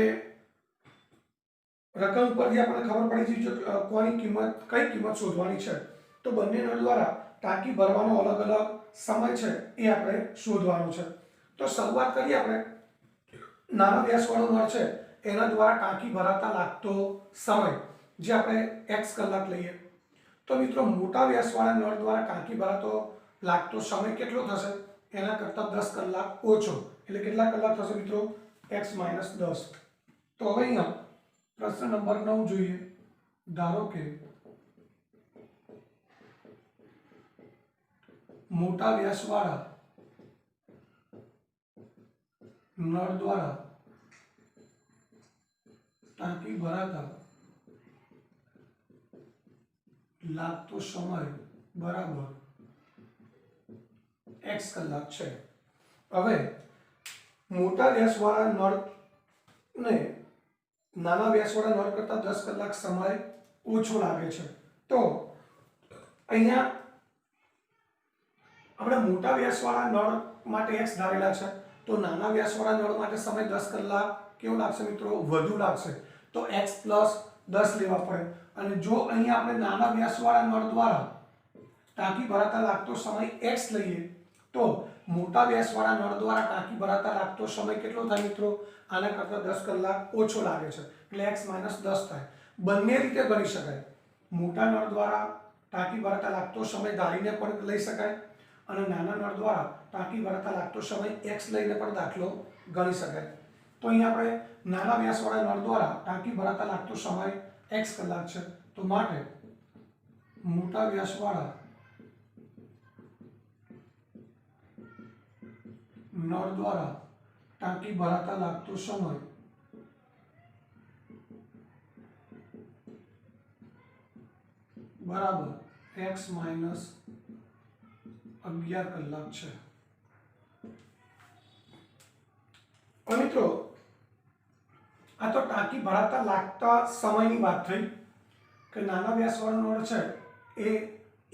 રકમ પરથી આપણને ખબર પડી જઈ છે કોની કિંમત, કઈ કિંમત શોધવાની છે. તો બંને નળ દ્વારા ટાંકી ભરવાનો અલગ અલગ સમય છે એ આપણે શોધવાનું છે. તો શરૂઆત કરીએ આપણે નાના વ્યાસવાળો નળ છે એના દ્વારા ટાંકી ભરાતા લાગતો સમય, જે આપણે x કલાક લઈએ. તો મિત્રો મોટા વ્યાસવાળા નળ દ્વારા ટાંકી ભરાતો લાગતો સમય કેટલો થશે, એના કરતાં 10 કલાક ઓછો, એટલે કેટલા કલાક થશે મિત્રો, x - 10. તો હવે અહીંયા પ્રશ્ન નંબર 9 જોઈએ. ધારો કે મોટા વ્યાસવાળા નળ દ્વારા ટાંકી ભરાતા લાગતો સમય બરાબર x કલાક છે. હવે મોટા વ્યાસવાળા નળ ને નાના વ્યાસવાળા નળ કરતાં 10 કલાક સમય ઓછો લાગે છે. તો અહીંયા આપણે મોટા વ્યાસવાળા નળ માટે x ધારેલા છે, તો નાના વ્યાસવાળા નળ માટે સમય 10 કલાક કેવો લાગશે મિત્રો, વધુ લાગશે. તો x + 10 લેવા પડે, અને જો અહીંયા આપણે નાના વ્યાસવાળા નળ દ્વારા ટાંકી ભરાતા લાગતો સમય x લઈએ તો મોટા વ્યાસવાળા નળ દ્વારા ટાંકી ભરાતા લાગતો સમય કેટલો થાય મિત્રો, આના કરતાં 10 કલાક ઓછો લાગે છે, એટલે x - 10 થાય. બંને રીતે ગણી શકાય. મોટા નળ દ્વારા ટાંકી ભરાતા લાગતો સમય ધારીને પણ લઈ શકાય, અને નાના નળ દ્વારા ટાંકી ભરાતા લાગતો સમય x લઈને પણ દાખલો ગણી શકાય. તો અહીંયા આપણે નાના વ્યાસવાળા નળ દ્વારા ટાંકી ભરાતા લાગતો સમય x કલાક છે, તો માટે મોટા વ્યાસવાળા નળ દ્વારા ટાંકી ભરાતા લાગતો સમય બરાબર x - 11 કલાક છે. મિત્રો આ તો ટાંકી ભરાતા લાગતા સમયની વાત થઈ કે નાના વ્યાસવાળો નળ છે એ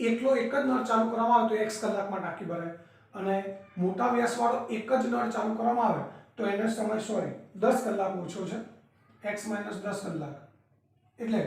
એકલો એક જ નળ ચાલુ કરવામાં આવે તો x કલાકમાં ટાંકી ભરાય, અને મોટા વ્યાસવાળો એક જ નળ ચાલુ કરવામાં આવે તો એને સમય 10 કલાક ઓછો છે, x - 10 કલાક, એટલે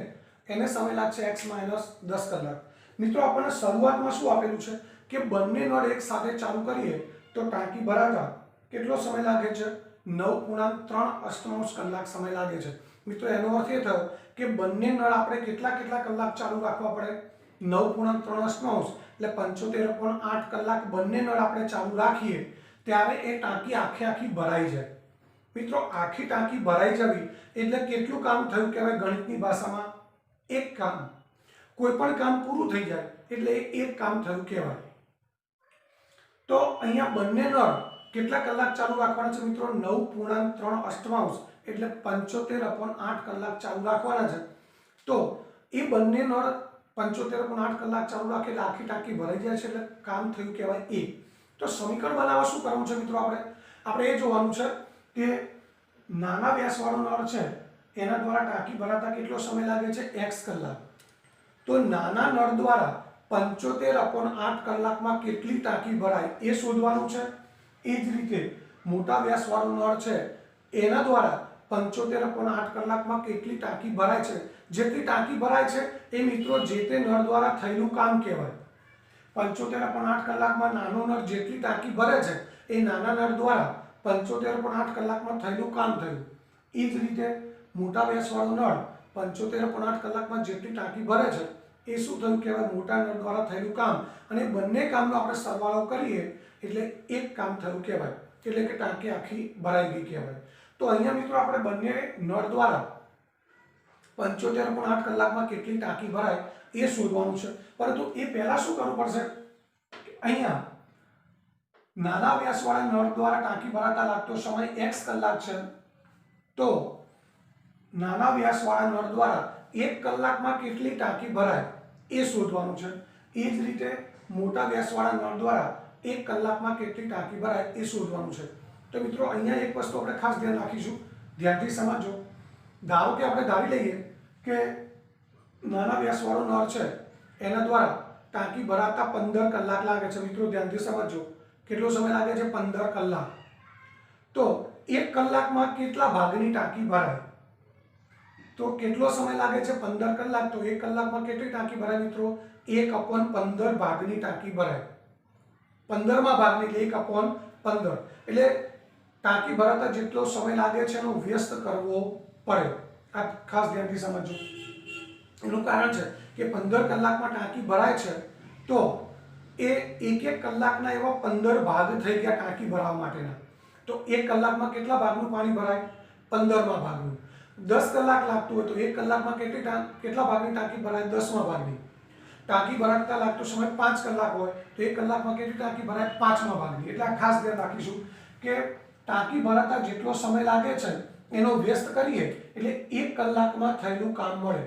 એને સમય લાગશે x - 10 કલાક. મિત્રો આપણને શરૂઆતમાં શું આપેલું છે કે બંને નળ એક સાથે ચાલુ કરીએ તો ટાંકી ભરાતા કેટલો સમય લાગે છે? 9.3 કલાક સમય લાગે છે. મિત્રો એનો અર્થ એ થયો કે બંને નળ આપણે કેટલા કલાક ચાલુ રાખવા પડે? 9.3 એટલે 75.8 કલાક બંને નળ આપણે ચાલુ રાખીએ ત્યારે એ ટાંકી આખી ભરાઈ જાય. મિત્રો આખી ટાંકી ભરાઈ જવી એટલે કેટલું કામ થયું કહેવાય ગણિતની ભાષામાં? એક કામ. કોઈ પણ કામ પૂરું થઈ જાય એટલે એક કામ થયું કહેવાય. તો અહીંયા બંને નળ કેટલા કલાક ચાલુ રાખવાના છે મિત્રો? 9.3 એટલે 75.8 કલાક ચાલુ રાખવાના છે. તો એ બંને નળ 75.8 કલાક ચાલુ રાખે એટલે આખી ટાંકી ભરાઈ જાય છે, એટલે કામ થયું કહેવાય એ. તો સમીકરણ બનાવવા શું કરવું છે મિત્રો? આપણે એ જોવાનું છે કે નાના વ્યાસવાળો નળ છે એના દ્વારા ટાંકી ભરાતા કેટલો સમય લાગે છે? x કલાક. તો નાના નળ દ્વારા 75.8 કલાકમાં કેટલી ટાંકી ભરાય એ શોધવાનું છે. એ જ રીતે મોટા વ્યાસવાળો નળ છે એના દ્વારા 75.8 કલાકમાં કેટલી ટાંકી ભરાય છે, જેટલી ટાંકી ભરાય છે એ મિત્રો જે તે નળ દ્વારા થયેલું કામ કહેવાય. 75.8 કલાકમાં નાનો નળ જેટલી ટાંકી ભરે છે એ નાના નળ દ્વારા 75.8 કલાકમાં થયેલું કામ થયું. એ જ રીતે મોટા વ્યાસવાળો નળ 75.8 કલાકમાં જેટલી ટાંકી ભરે છે એ શું થયું કહેવાય? મોટા નળ દ્વારા થયેલું કામ. અને બંને કામનો આપણે સરવાળો કરીએ એટલે એક કામ થયું કહેવાય, એટલે કે ટાંકી આખી ભરાઈ ગઈ કહેવાય. તો અહીંયા મિત્રો આપણે બંને નળ દ્વારા 75.8 કલાકમાં કેટલી ટાંકી ભરાય એ શોધવાનું છે. પરંતુ એ પહેલા શું કરવું પડશે? અહીંયા નાના વ્યાસવાળા નળ દ્વારા ટાંકી ભરાતા લાગતો સમય x કલાક છે. તો નાના વ્યાસવાળા નળ દ્વારા 1 કલાકમાં કેટલી ટાંકી ભરાય એ શોધવાનું છે. એ જ રીતે મોટા વ્યાસવાળા નળ દ્વારા 1 કલાકમાં કેટલી ટાંકી ભરાય એ શોધવાનું છે. તો મિત્રો અહીંયા એક વસ્તુ આપણે ખાસ ધ્યાન રાખીશું, ધ્યાનથી સમજો. ધારો કે આપણે ધારી લઈએ કે નાના વ્યાસવાળો નળ છે એના દ્વારા ટાંકી ભરાતા 15 કલાક લાગે છે. મિત્રો ધ્યાનથી સમજો, કેટલો સમય લાગે છે? 15 કલાક. તો 1 કલાકમાં કેટલા ભાગની ટાંકી ભરાય? તો કેટલો સમય લાગે છે? 15 કલાક. તો 1 કલાકમાં કેટલી ટાંકી ભરાય મિત્રો? 1/15 ભાગની ટાંકી ભરાય. 15મા ભાગની એટલે 1/15. એટલે ટાંકી ભરાતા જેટલો સમય લાગે છે એનો વ્યસ્ત કરવો પડે. આ ખાસ ધ્યાનથી સમજો. એનું કારણ છે કે 15 કલાકમાં ટાંકી ભરાય છે તો એ એક કલાકના એવા 15 ભાગ થઈ ગયા ટાંકી ભરાવા માટેના. તો 1 કલાકમાં કેટલા ભાગનું પાણી ભરાય? 15મા ભાગનું. 10 કલાક લાગતું હોય તો 1 કલાકમાં કેટલા ભાગની ટાંકી ભરાય? 10મા ભાગની. ટાંકી ભરાતા લાગતો સમય 5 કલાક હોય તો 1 કલાકમાં કેટલી ટાંકી ભરાય? 5મા ભાગની. એટલે આ ખાસ ધ્યાન રાખીશું કે ટાંકી ભરાતા જેટલો સમય લાગે છે એનો વ્યસ્ત કરીએ એટલે 1 કલાકમાં થયેલું કામ મળે.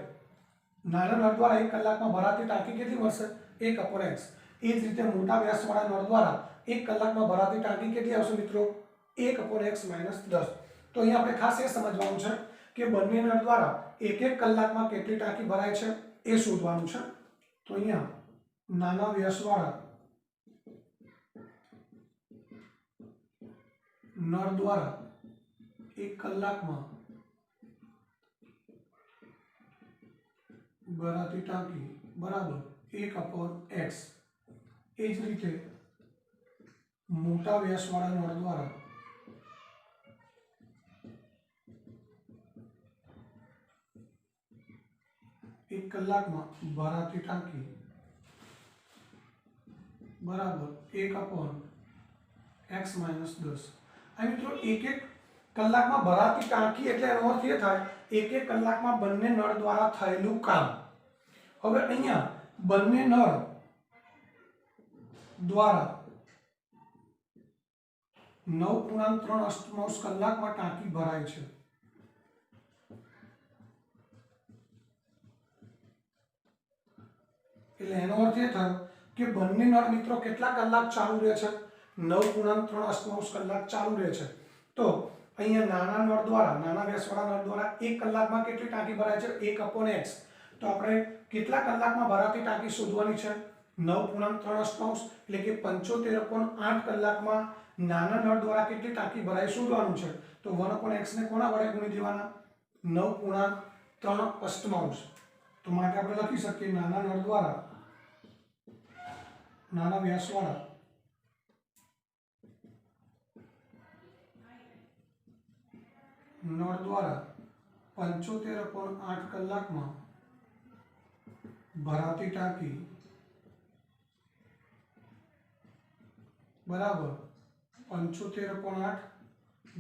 નાના નળ દ્વારા 1 કલાકમાં ભરાતી ટાંકી કેટલી મળશે? 1/x. એ જ રીતે મોટા વ્યાસવાળા નળ દ્વારા 1 કલાકમાં ભરાતી ટાંકી કેટલી આવશે મિત્રો? 1/x - 10. તો અહીંયા આપણે ખાસ એ સમજવાનું છે કે બંને નળ દ્વારા 1 કલાકમાં કેટલી ટાંકી ભરાય છે એ શોધવાનું છે. તો અહીંયા નાના વ્યાસવાળા નળ દ્વારા 1 કલાકમાં ભરાતી ટાંકી બરાબર 1/x. એ જ રીતે મોટા વ્યાસવાળા નળ દ્વારા 1 કલાકમાં ભરાતી ટાંકી બરાબર 1/x - 10. આ મિત્રો 1 કલાકમાં ભરાતી ટાંકી એટલે એનો અર્થ એ થાય 1 કલાકમાં બંને નળ દ્વારા થયેલું કામ. હવે અહીંયા બંને નળ દ્વારા 9.3 કલાકમાં ટાંકી ભરાય છે. એટલે એનો અર્થ એ થયો કે બંને નળ મિત્રો કેટલા કલાક ચાલુ રહે છે? 9.3 કલાક ચાલુ રહે છે. તો અહીંયા નાના નળ દ્વારા, નાના વ્યાસવાળા નળ દ્વારા 1 કલાકમાં કેટલી ટાંકી ભરાય છે? 1/x. તો આપણે કેટલા કલાકમાં ભરાતી ટાંકી શોધવાની છે? 9.3 એટલે કે 75.8 કલાકમાં નાના નળ દ્વારા કેટલી ટાંકી ભરાય શોધવાનું છે. તો 1/x ને કોના વડે ગુણી દેવાના? 9.3. તો માટે આપણે લખી શકીએ નાના નળ દ્વારા, નાના વ્યાસવાળા નળ દ્વારા 75.8 કલાકમાં ભરાતી ટાંકી બરાબર 75.8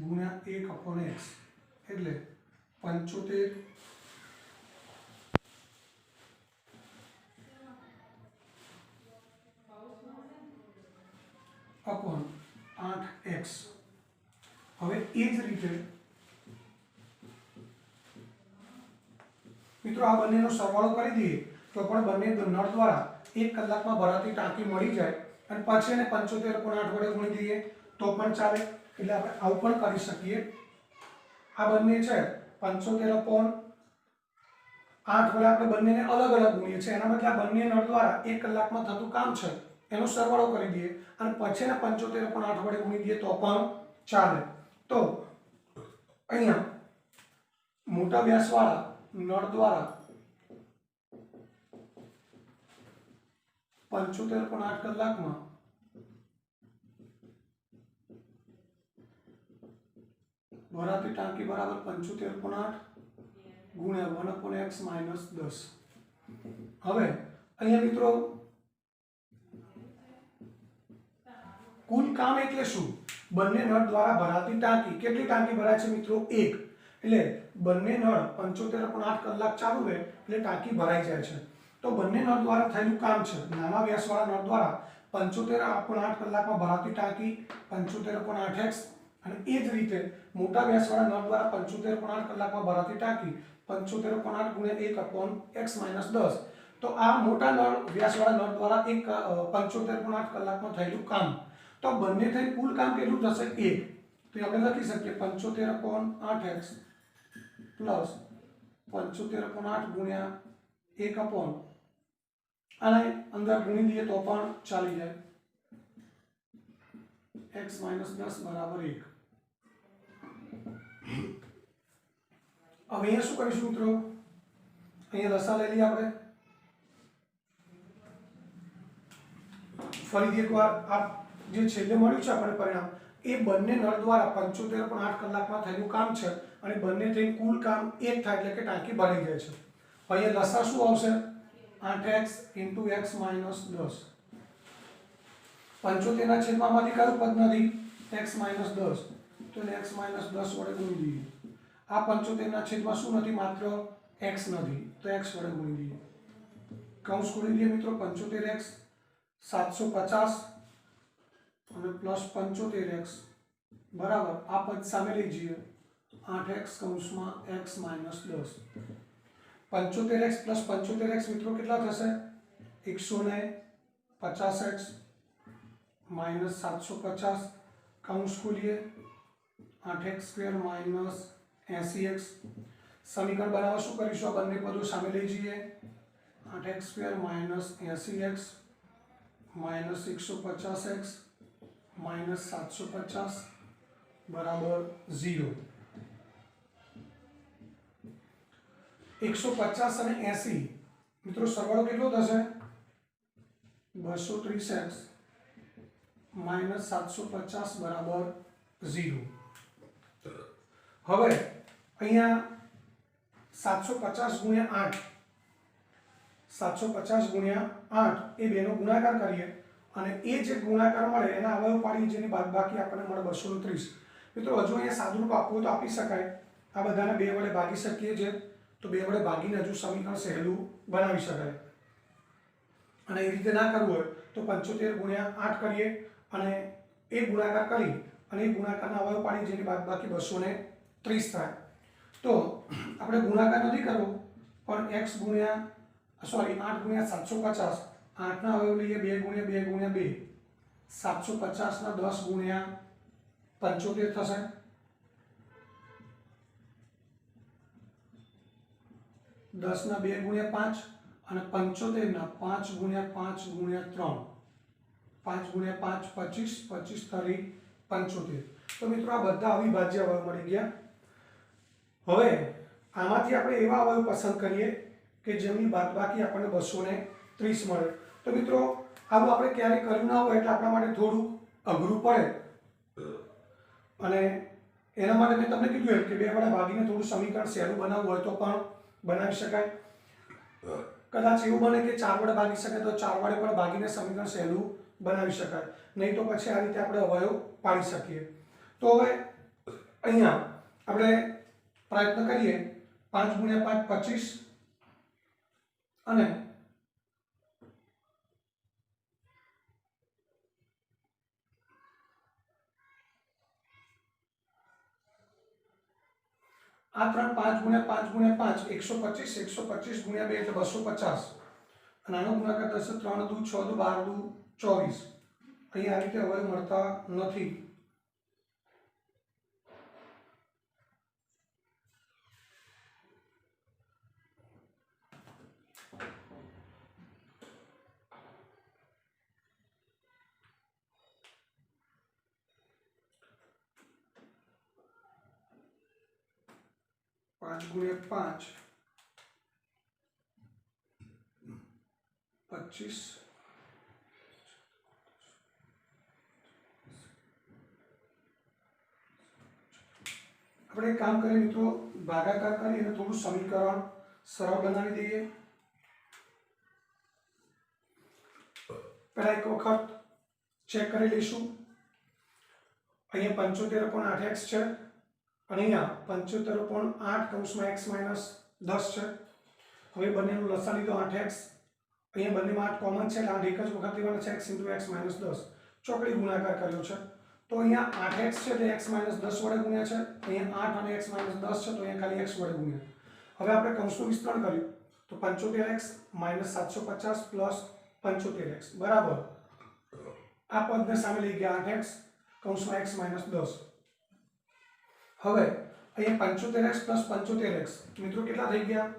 ગુણ્યા 1/x એટલે 75/8x. હવે એ જ રીતે મિત્રો આ બંનેનો સરવાળો કરી દઈએ તો પણ બંને નળ દ્વારા 1 કલાકમાં ભરાતી ટાંકી મળી જાય અને પછી એને 75.8 વડે ગુણી દઈએ તો પણ ચાલે. એટલે આપણે આવું પણ કરી શકીએ. આ બંને છે 75.8 વડે આપણે બંનેને અલગ અલગ ગુણીએ છીએ. એના બદલે આ બંને નળ દ્વારા 1 કલાકમાં થતું કામ છે એનો સરવાળો કરી દઈએ અને પછી એને 75.8 વડે ગુણી દઈએ તો પણ ચાલે. તો અહીંયા મોટા વ્યાસવાળા નળ દ્વારા 75.8 કલાકમાં ભરાતી ટાંકી બરાબર 75.8 ગુણ્યા 1/x - 10. હવે અહીંયા મિત્રો કુલ કામ એટલે શું? બંને નળ દ્વારા ભરાતી ટાંકી. કેટલી ટાંકી ભરાય છે મિત્રો? 1. એટલે બંને નળ 75.8 કલાક ચાલુ રહે એટલે ટાંકી ભરાઈ જાય છે. તો બંને નળ દ્વારા થયેલું કામ છે. નાના વ્યાસવાળા નળ દ્વારા 75.8 કલાકમાં ભરાતી ટાંકી 75.8x અને એ જ રીતે મોટા વ્યાસવાળા નળ દ્વારા 75.8 કલાકમાં ભરાતી ટાંકી 75.8 ગુણ્યા 1/x - 10. તો આ મોટા નળ વ્યાસવાળા નળ દ્વારા 75.8 કલાકમાં થયેલું કામ. તો બંને થઈ કુલ કામ કેટલું થશે? 1. તો આપણે લખી શકીએ 75.8x પ્લસ 75.8 ગુણ્યા 1 અને અંદર ગુણી દઈએ તો પણ ચાલી જાય. x - 10 બરાબર 1. હવે અહીંયા શું કરીશું મિત્રો? અહીંયા લસા લઈ લઈએ આપણે. ફરીથી એકવાર આ જે છેલ્લે મળ્યું છે આપણે પરિણામ એ બંને નળ દ્વારા 75.8 કલાકમાં થયેલું કામ છે અને બંને થઈ કુલ કામ 1 થાય એટલે કે ટાંકી ભરાઈ જાય છે. અહીંયા લસા શું આવશે? 8x × x - 10. 75 ના છેદમાંથી કયું પદ નથી? x - 10. તો x - 10 વડે ગુણી દઈએ. આ 75 ના છેદમાં શું નથી? માત્ર x નથી તો x વડે ગુણી દઈએ. કૌંસ ખોલી દઈએ મિત્રો. 75x 750 અને પ્લસ 75x બરાબર આ પદ સામે લઈ જઈએ 8x કૌંસમાં x - 10. 75x પ્લસ 75x મિત્રો કેટલા થશે? 150x માઇનસ 750 કૌંસ ખોલીએ 8x² માઇનસ 80x. સમીકરણ બનાવવા શું કરીશું? આ બંને પદો સામે લઈ જઈએ 8x² minus 80x minus 150x minus 750 બરાબર 0. 150 અને 80 મિત્રો સરવાળો કેટલો થશે? 230x માઇનસ 750 બરાબર 0. હવે અહીંયા 750 ગુણ્યા 8 750 ગુણ્યા 8 એ બેનો ગુણાકાર કરીએ અને એ જે ગુણાકાર મળે એના અવયવ પાડીએ જેની બાદબાકી આપણને મળે 230. મિત્રો હજુ અહીંયા સાદુરૂપ આપવું તો આપી શકાય. આ બધાને 2 વડે ભાગી શકીએ છીએ તો 2 વડે ભાગીને હજુ સમીકરણ સહેલું બનાવી શકાય. અને એ રીતે ના કરવું હોય તો 75 ગુણ્યા 8 કરીએ અને એ ગુણાકાર કરી અને એ ગુણાકારના અવયવ પાડી જેની બાદબાકી 230 થાય. તો આપણે ગુણાકાર નથી કરવો પણ x ગુણ્યા 8 ગુણ્યા 750 8 ના અવયવ લઈએ 2 ગુણ્યા 2 ગુણ્યા 2 750 ના 10 ગુણ્યા 75 થશે 10 ના 2 ગુણ્યા 5 અને 75 ના 5 ગુણ્યા 5 ગુણ્યા 3, 5 ગુણ્યા 5 25, 25 તારી 75. તો મિત્રો આ બધા અવિભાજ્ય અવયવ મળી ગયા. હવે આમાંથી આપણે એવા અવયવ પસંદ કરીએ કે જેમની બાદબાકી આપણને 230 મળે. તો મિત્રો આવું આપણે ક્યારેય કર્યું ના હોય એટલે આપણા માટે થોડું અઘરું પડે, અને એના માટે મેં તમને કીધું એમ કે 2 વડે ભાગીને થોડું સમીકરણ સહેલું બનાવવું હોય તો પણ બનાવી શકાય. કદાચ એવું બને કે 4 વડે ભાગી શકાય તો 4 વડે પણ ભાગીને સમીકરણ સહેલું બનાવી શકાય, નહીં તો પછી આ રીતે આપણે અવયવ પાડી શકીએ. તો હવે અહીંયા આપણે પ્રયત્ન કરીએ. 5 ગુણ્યા 5 25 અને આ 5 ગુણ્યા 5 ગુણ્યા 5 125, 125 ગુણ્યા 2 એટલે 250, અને આનો ગુણાકાર થશે 3 દુ 6 દુ 12 દુ 24. અહીં આ રીતે અવયવ મળતા નથી. પાંચ ગુણ્યા 5 25, આપણે એક કામ કરીએ મિત્રો, ભાગાકાર કરી અને થોડું સમીકરણ સરળ બનાવી દઈએ. પહેલા એક વખત ચેક કરી લઈશું. અહીંયા 75/8x છે અને અહીંયા 75/8 કૌંસમાં x માઇનસ 10 છે. હવે બંનેનો લસા લીધો 8x, અહીંયા બંનેમાં 8 કોમન છે એટલે 8 એક જ વખત લેવાનો છે. x × x માઇનસ 10 ચોકડી ગુણાકાર કર્યો છે. તો અહીંયા 8x છે એટલે x માઇનસ 10 વડે ગુણ્યા છે. અહીંયા 8 અને x માઇનસ 10 છે તો અહીંયા ખાલી x વડે ગુણ્યા. હવે આપણે કૌંસનું વિસ્તરણ કર્યું તો 75x માઇનસ 750 પ્લસ 75x બરાબર આ પદને સામે લઈ ગયા 8x કૌંસમાં x માઇનસ 10. હવે અહીંયા 75x પ્લસ 75x મિત્રો કેટલા થઈ ગયા?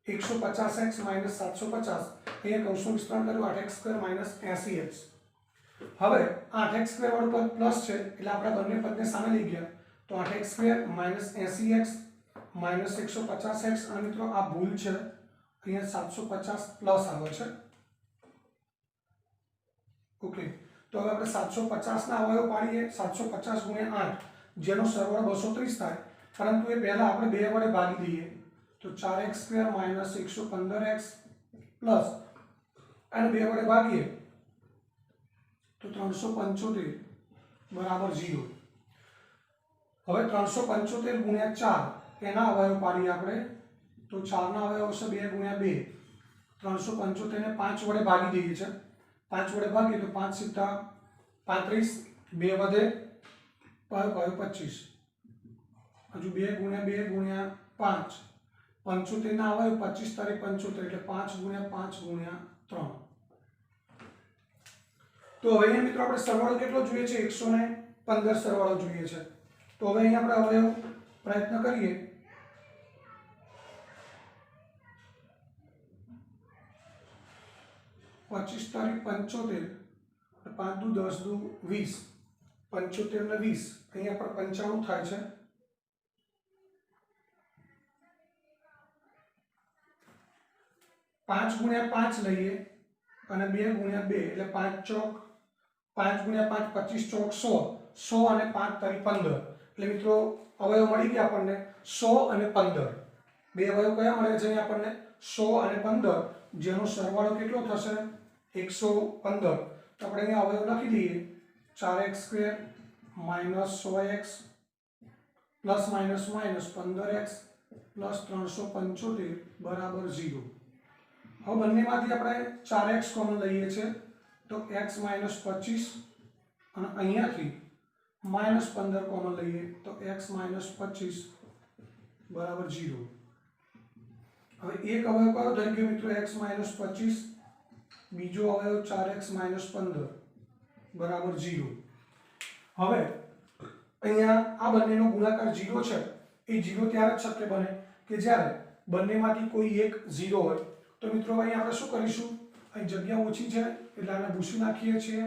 150x minus 750. અહીંયા કૌંસનું વિસ્તરણ કર્યું 8x² માઇનસ 80x. હવે 8x² વાળું પદ પ્લસ છે એટલે આપણે બંને પદને સામે લઈ ગયા તો 8x² minus 80x minus 150x, અને મિત્રો આ ભૂલ છે, અહીંયા 750 પ્લસ આવે છે. ઓકે, તો હવે આપણે 750 ના અવયવ પાડીએ. 750 ગુણ્યા 8 જેનો સરવાળો 230 થાય, પરંતુ એ પહેલા આપણે 2 વડે ભાગી દઈએ તો 4x² માઇનસ 115x પ્લસ અને 2 વડે ભાગીએ તો 375 બરાબર 0. હવે 375 ગુણ્યા 4 એના અવયવ પાડીએ આપણે તો 4 ના અવયવ હશે 2 ગુણ્યા 2. 375 ને 5 વડે ભાગી દઈએ છે. 5 વડે ભાગીએ તો 5 સીધા 35, 2 વધે 25, હજુ 2 ગુણ્યા 2 ગુણ્યા 5, 75 ના અવયવ 25 તારીખ 75 એટલે 5 ગુણ્યા 5 ગુણ્યા 3. તો હવે અહીંયા મિત્રો આપણે સરવાળો કેટલો જોઈએ છે? 115 સરવાળો જોઈએ છે. તો હવે અહીંયા આપણે અવયવ પ્રયત્ન કરીએ. પચીસ તારીખ 75, 5 દુ 10 દુ 20, 75 ને 20 અહીંયા પર 95 થાય છે. 5 ગુણ્યા 5 લઈએ અને 2 ગુણ્યા 2 એટલે 5 ચોક 5 ગુણ્યા 5 25 ચોક 100 અને 5 તારી 15. એટલે મિત્રો અવયવ મળી ગયા આપણને 100 અને 15. બે અવયવ કયા મળે છે આપણને? 100 અને 15, જેનો સરવાળો કેટલો થશે? 115. તો આપણે અહીંયા અવયવ લખી દઈએ 4x² minus 100x plus minus minus 15x plus 375 બરાબર 0. હવે બંનેમાંથી આપણે 4x કોમન લઈએ છીએ તો x માઇનસ 25 અને અહીંયાથી માઇનસ 15 કોમન લઈએ તો x માઇનસ 25 બરાબર 0. હવે એક અવયવ કયો થઈ ગયો મિત્રો? x માઇનસ 25, બીજો અવયવ 4x માઇનસ 15 બરાબર 0. હવે અહીંયા આ બંનેનો ગુણાકાર 0 છે. એ 0 ત્યારે જ શક્ય બને કે જ્યારે બંનેમાંથી કોઈ એક 0 હોય તો મિત્રો અહીં આપણે શું કરીશું, અહીં જગ્યા ઓછી છે એટલે આને ભૂસી નાખીએ છીએ।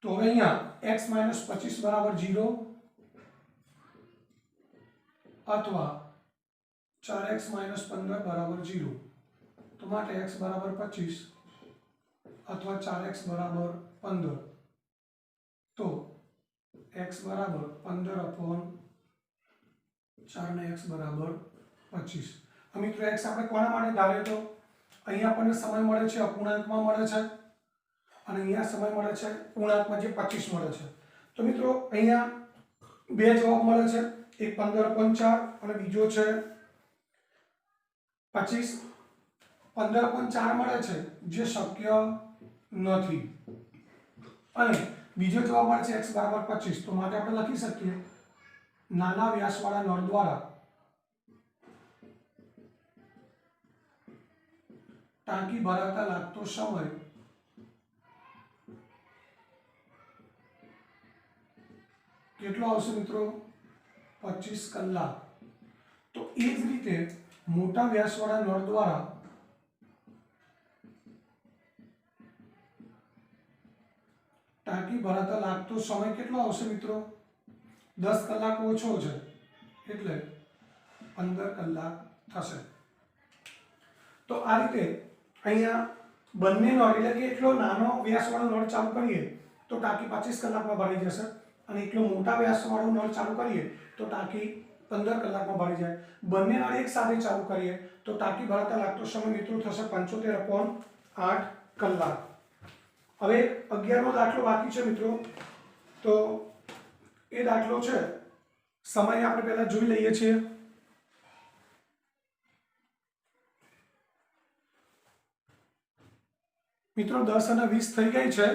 તો હવે અહીંયા x - 25 બરાબર 0 અથવા 4x - 15 બરાબર 0। તો માટે x બરાબર 25 અથવા 4x બરાબર 15। તો x બરાબર 15/4 ને x બરાબર 25। હવે મિત્રો x આપણે કોના માટે ધાર્યો તો અહીંયા આપણને સમય મળે છે અપૂર્ણાંકમાં મળે છે અને અહીંયા સમય મળે છે પૂર્ણાંકમાં જે 25 મળે છે। તો મિત્રો અહીંયા બે જવાબ મળે છે, એક 15/4 અને બીજો છે 25। 15/4 મળે છે જે શક્ય નથી અને બીજો જવાબ મળે છે x બરાબર 25। તો માટે આપણે લખી શકીએ નાના વ્યાસવાળા નળ દ્વારા ટાંકી ભરાતા લાગતો સમય કેટલો આવશે મિત્રો, 25 કલાક। તો એ જ રીતે મોટા વ્યાસવાળા નળ દ્વારા ટાંકી ભરાતા લાગતો સમય કેટલો આવશે મિત્રો, 10 કલાક ઓછો છે એટલે 15 કલાક થશે। તો આ રીતે અહીંયા બંને નળ એટલે કે એટલો નાનો વ્યાસવાળો નળ ચાલુ કરીએ તો ટાંકી 25 કલાકમાં ભરાઈ જશે અને એટલો મોટા વ્યાસવાળો નળ ચાલુ કરીએ તો ટાંકી 15 કલાકમાં ભરાઈ જાય। બંને નળ એક સાથે ચાલુ કરીએ તો ટાંકી ભરાતા લાગતો સમય મિત્રો થશે 75/8 કલાક। હવે 11મો દાખલો બાકી છે મિત્રો, તો એ દાખલો છે સમય આપણે પહેલા જોઈ લઈએ છીએ। મિત્રો 10 અને 20 થઈ ગઈ છે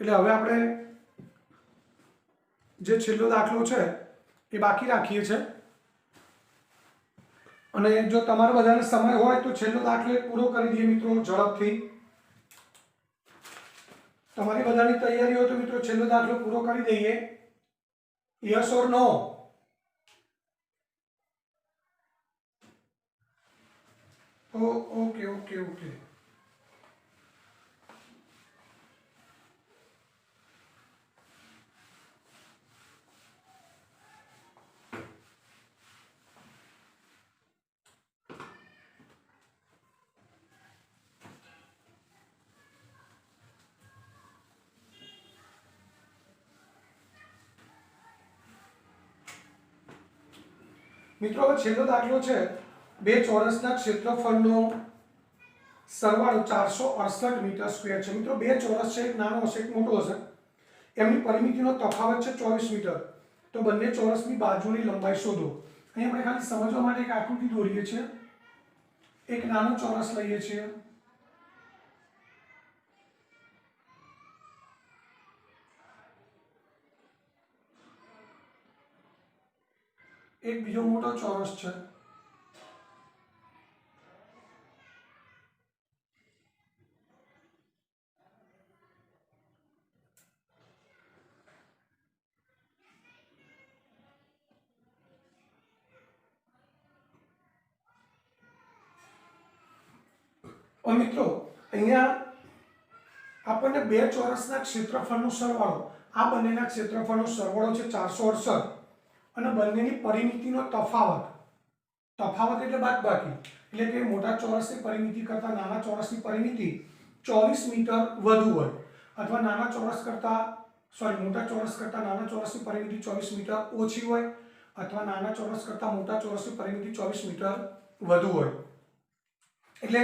એટલે હવે આપણે જે છેલ્લો દાખલો છે એ બાકી રાખીએ છીએ અને જો તમારે બધાને સમય હોય તો છેલ્લો દાખલો એક પૂરો કરી દઈએ મિત્રો ઝડપથી। તમારી બધાની તૈયારી હોય તો મિત્રો છેલ્લો દાખલો પૂરો કરી દઈએ, yes or no? Okay okay okay. મિત્રો હવે છેલ્લો દાખલો છે બે ચોરસના ક્ષેત્રફળનો સરવાળો 468 મીટર સ્ક્વેર છે। મિત્રો બે ચોરસ છે, એક નાનો હશે એક મોટો હશે, એમની પરિમિતિનો તફાવત છે 24 મીટર। તો બંને ચોરસની બાજુની લંબાઈ શોધો। અહીં આપણે ખાલી સમજવા માટે એક આકૃતિ દોરીએ છીએ, એક નાનો ચોરસ લઈએ છીએ, એક બીજો મોટો ચોરસ છે, और मित्रों અહીંયા આપણને બે ચોરસના ક્ષેત્રફળનો સરવાળો, આ બંનેના ક્ષેત્રફળનો સરવાળો છે 468 અને બંનેની પરિમિતિનો તફાવત એટલે બાદબાકી, એટલે કે મોટા ચોરસની પરિમિતિ કરતા નાના ચોરસની પરિમિતિ 24 મીટર વધુ હોય અથવા નાના ચોરસ કરતા મોટા ચોરસ કરતા નાના ચોરસની પરિમિતિ 24 મીટર ઓછી હોય અથવા નાના ચોરસ કરતા મોટા ચોરસની પરિમિતિ 24 મીટર વધુ હોય। એટલે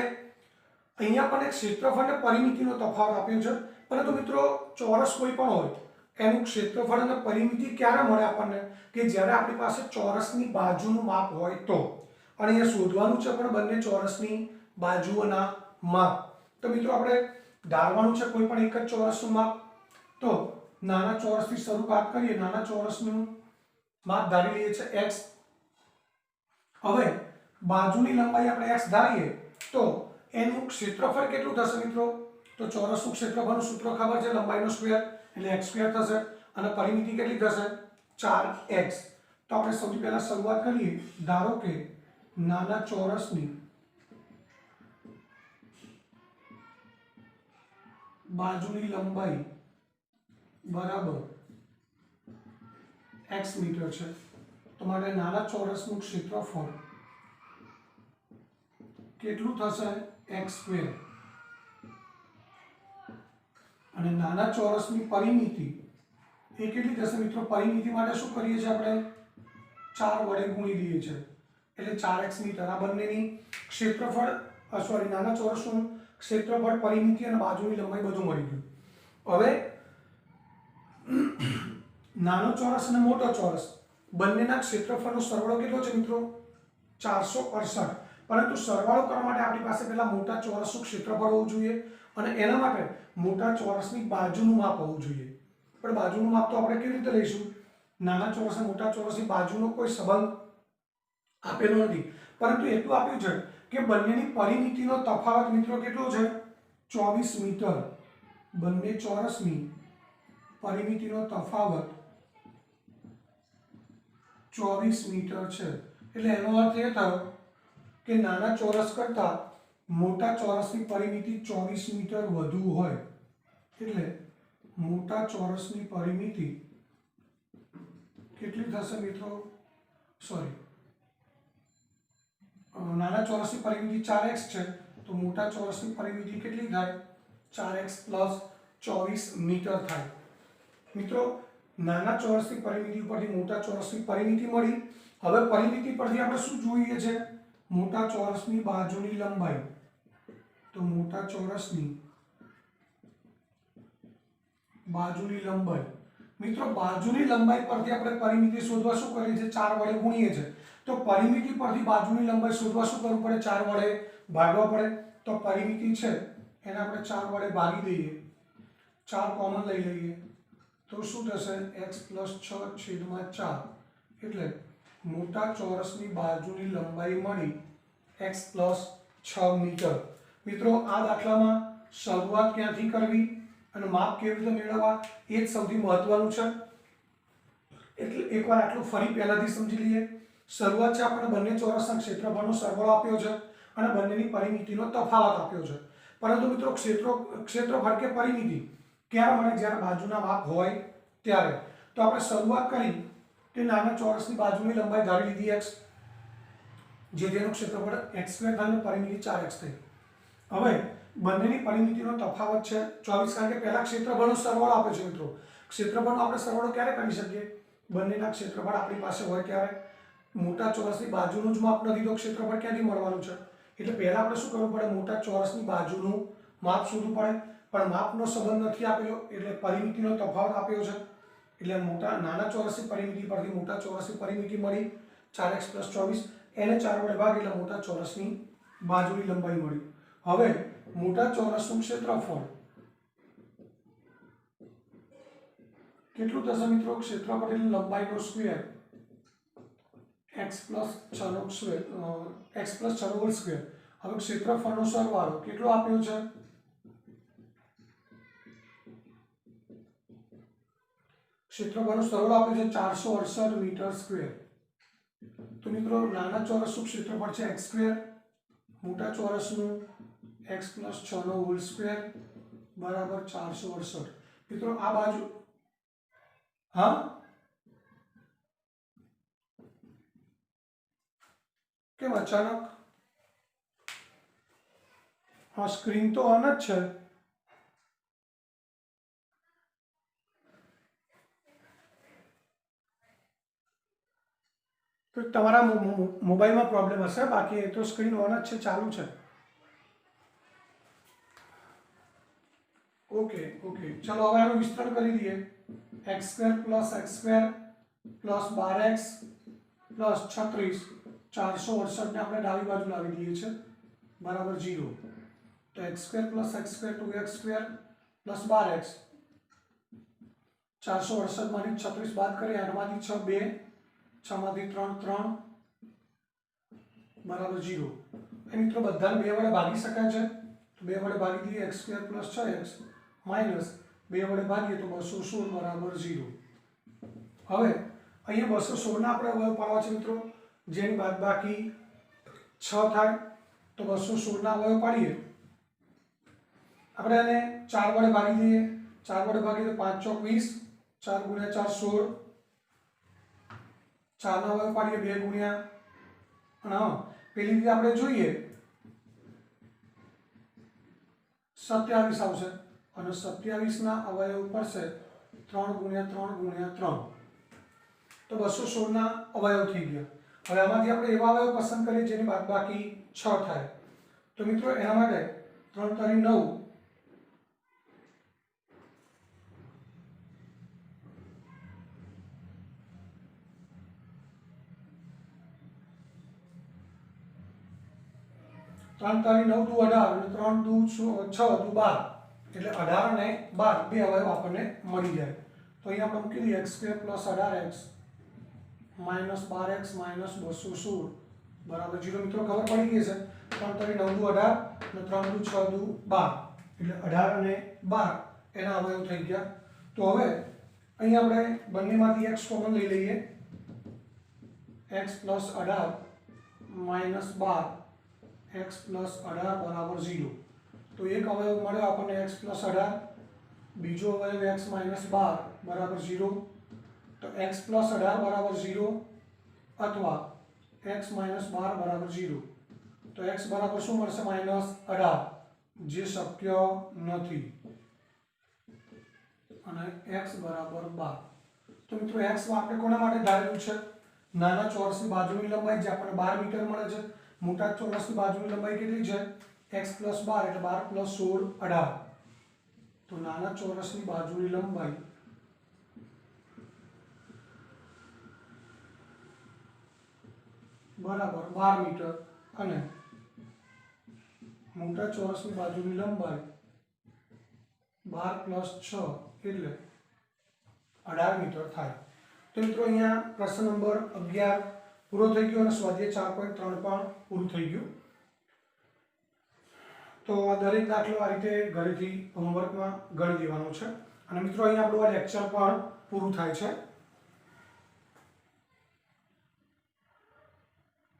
અહીંયા પણ એક ક્ષેત્રફળ અને પરિમિતિનો તફાવત આપ્યો છે, પરંતુ મિત્રો ચોરસ કોઈ પણ હોય એનું ક્ષેત્રફળ અને પરિમિતિ ક્યારે મળે આપણને, કે જ્યારે આપણી પાસે ચોરસની બાજુનું માપ હોય તો। અને અહીંયા શોધવાનું છે પણ બંને ચોરસની બાજુઓના માપ। તો મિત્રો આપણે ધારવાનું છે કોઈ પણ એક જ ચોરસનું માપ। તો નાના ચોરસથી શરૂઆત કરીએ, નાના ચોરસનું માપ ધારી લઈએ છે x। હવે બાજુની લંબાઈ આપણે x ધારીએ તો એનું ક્ષેત્રફળ કેટલું થશે મિત્રો, તો ચોરસનું ક્ષેત્રફળનું સૂત્ર ખબર છે, લંબાઈનો સ્ક્વેર એટલે x સ્ક્વેર થશે અને પરિમિતિ કેટલી થશે 4x। तो આપણે સૌથી પહેલા શરૂઆત કરીએ। ધારો કે નાના ચોરસની બાજુની લંબાઈ બરાબર x મીટર છે, તો માટે નાના ચોરસનું ક્ષેત્રફળ કેટલું થશે? x²। અને નાના ચોરસની પરિમિતિ એ કેટલી થશે મિત્રો? પરિમિતિ માટે શું કરીએ છીએ આપણે? 4 વડે ગુણી દઈએ છીએ, એટલે 4x મીટર। આ બંનેની ક્ષેત્રફળ નાના ચોરસનું ક્ષેત્રફળ, પરિમિતિ અને બાજુની લંબાઈ બધું મળી ગયું। હવે નાનો ચોરસ અને મોટો ચોરસ બંનેના ક્ષેત્રફળનો સરવાળો કેટલો છે મિત્રો? 468। પરંતુ સરવાળો કરવા માટે આપણી પાસે પહેલા મોટા ચોરસનું ક્ષેત્રફળ હોવું જોઈએ અને એના માટે મોટા ચોરસની બાજુનું માપ હોવું જોઈએ। પણ બાજુનું માપ તો આપણે કેવી રીતે લઈશું? નાના ચોરસ અને મોટા ચોરસની બાજુનો કોઈ સંબંધ આપેલો નથી, પરંતુ એટલું આપ્યું છે કે બંનેની પરિમિતિનો તફાવત મિત્રો કેટલો છે? 24 મીટર। બંને ચોરસની પરિમિતિનો તફાવત 24 મીટર છે। એટલે એનો અર્થ એ થયો કે નાના ચોરસ કરતાં મોટા ચોરસની પરિમિતિ 24 મીટર વધુ હોય, એટલે મોટા ચોરસની પરિમિતિ કેટલી થશે મિત્રો? નાના ચોરસની પરિમિતિ 4x છે, તો મોટા ચોરસની પરિમિતિ કેટલી થાય? 4x + 24 મીટર થાય। મિત્રો નાના ચોરસની પરિમિતિ પરથી મોટા ચોરસની પરિમિતિ મળી। હવે પરિમિતિ પરથી આપણે શું જોઈએ છે? મોટા ચોરસની બાજુની લંબાઈ। તો મોટા ચોરસની બાજુની લંબાઈ મિત્રો, બાજુની લંબાઈ પરથી આપણે પરિમિતિ શોધવા શું કરીએ છીએ? 4 વડે ગુણીએ છીએ। તો પરિમિતિ પરથી બાજુની લંબાઈ શોધવા શું કરવું પડે? 4 વડે ભાગવા પડે। તો પરિમિતિ છે એને આપણે 4 વડે ભાગી દઈએ, 4 કોમન લઈ લઈએ, તો શું થશે? x + 6/4। એટલે મોટા ચોરસની બાજુની લંબાઈ મળી x + 6 મીટર। મિત્રો આ દાખલામાં શરૂઆત ક્યાંથી કરવી અને માપ કેવી રીતે મેળવવા એ જ સૌથી મહત્વનું છે। એટલે એકવાર આટલું ફરી પહેલાથી સમજી લઈએ। શરૂઆત છે આપણે બંને ચોરસના ક્ષેત્રફળનો સરવાળો આપ્યો છે અને બંનેની પરિમિતિનો તફાવત આપ્યો છે। પરંતુ મિત્રો ક્ષેત્રફળ કે પરિમિતિ ક્યારે મળે? જ્યારે બાજુના માપ હોય ત્યારે। તો આપણે શરૂઆત કરી કે નાના ચોરસની બાજુની લંબાઈ ધારી લીધી x, જે તેનું ક્ષેત્રફળ x² થાય અને પરિમિતિ 4x થઈ। હવે બંનેની પરિમિતિનો તફાવત છે 24, કારણ કે પહેલા ક્ષેત્રફળનો સરવાળો આપ્યો છે મિત્રો। ક્ષેત્રફળનો આપણે સરવાળો ક્યારે કરી શકીએ? બંનેના ક્ષેત્રફળ આપણી પાસે હોય ત્યારે। મોટા ચોરસની બાજુનું જ માપ નથી તો ક્ષેત્રફળ ક્યાંથી મળવાનું છે? એટલે પહેલા આપણે શું કરવું પડે? મોટા ચોરસની બાજુનું માપ શોધવું પડે, પણ માપનો સંબંધ નથી આપેલો, એટલે પરિમિતિનો તફાવત આપ્યો છે। એટલે નાના ચોરસની પરિમિતિ પરથી મોટા ચોરસની પરિમિતિ મળી 4x + 24, એને 4 વડે ભાગ એટલે મોટા ચોરસની બાજુની લંબાઈ મળી। હવે મોટા ચોરસનું ક્ષેત્રફળ કેટલું થશે મિત્રો? ક્ષેત્રફળ એટલે લંબાઈનો સ્ક્વેર, x + 6/2। હવે ક્ષેત્રફળનો સરવાળો કેટલો આપ્યો છે? ક્ષેત્રફળનો સરવાળો આપ્યો છે 468 મીટર²। તો મિત્રો નાના ચોરસનું ક્ષેત્રફળ છે x², મોટા ચોરસનું x + 6² બરાબર 468। મિત્રો આ બાજુ હા કેમ અચાનક? હા સ્ક્રીન તો ઓન જ છે। તો તમારા મોબાઈલમાં પ્રોબ્લેમ હશે, બાકી એ તો સ્ક્રીન ઓન જ છે, ચાલુ છે। ઓકે ચલો હવે આનું વિસ્તરણ કરી દઈએ। x² + x² + 12x + 36, 468 ને આપણે ડાબી બાજુ લાવી દઈએ છીએ બરાબર 0। તો x² + x² 2x² + 12x, 468 માંથી 36 બાદ કરીએ, 8 માંથી 6 2, 6 માંથી 3 3 બરાબર 0। એ મિત્રો બધાને 2 વડે ભાગી શકાય છે, તો 2 વડે ભાગી દઈએ। x² + 6x - 2 વડે ભાગીએ તો 216 બરાબર 0। હવે અહીંયા 216ના આપણે અવયવ પાડવા છે મિત્રો, જેની બાદબાકી 6 થાય. તો 216ના અવયવ પાડીએ. આપણે આને 4 વડે ભાગી દઈએ. 4 વડે ભાગીએ તો 5 ચોક 20, 4 ગુણ્યા 4 16. 4ના અવયવ પાડીએ 2 ગુણ્યા, અને પેલી રીતે આપણે જોઈએ 27 આવશે, અને 27ના અવયવ પડશે 3 ગુણ્યા 3 ગુણ્યા 3. તો 216ના અવયવ થઈ ગયા. હવે આમાંથી આપણે એવા અવયવ પસંદ કરીએ જેની બાદબાકી 6 થાય. તો મિત્રો એના માટે 3 તારી 9, 3 તારી 9 દુ 18, અને 3 દુ 6 દુ 12, એટલે 18 અને 12 બે અવયવ આપણને મળી જાય. તો અહીંયા આપણે મૂકી દઈએ x² + 18x - 12x - 216 બરાબર 0. મિત્રો ખબર પડી ગઈ છે. 3 તારી 9 દુ 18, અને 3 દુ 6 દુ 12, એટલે 18 અને 12 એના અવયવ થઈ ગયા. તો હવે અહીં આપણે બંનેમાંથી x કોમન લઈ લઈએ. x + 18 - 12, x + 18 બરાબર 0. તો એક અવયવ મળ્યો આપણને x + 18, બીજો અવયવ x - 12 બરાબર 0. તો x + 18 બરાબર 0, અથવા x - 12 બરાબર 0. તો x બરાબર શું મળશે? -18, જે શક્ય નથી, અને x બરાબર 12. તો મિત્રો x આપણે કોના માટે ધારેલું છે? નાના ચોરસની બાજુની લંબાઈ, જે આપણને 12 મીટર મળે છે. મોટા ચોરસની બાજુની લંબાઈ કેટલી છે? x + 12, એટલે 12 + 16 18. તો નાના ચોરસની બાજુની લંબાઈ બરાબર 12 મીટર, અને મોટા ચોરસની બાજુની લંબાઈ 12 + 6 એટલે 18 મીટર થાય. તો મિત્રો અહીંયા પ્રશ્ન નંબર 11 પૂરો થઈ ગયો, અને સ્વાધ્યાય 4.3 પણ પૂરું થઈ ગયું. તો આ દરેક દાખલો આ રીતે ઘરેથી હોમવર્કમાં ગણી દેવાનો છે. અને મિત્રો અહીંયા આપણું આ લેક્ચર પણ પૂરું થાય છે.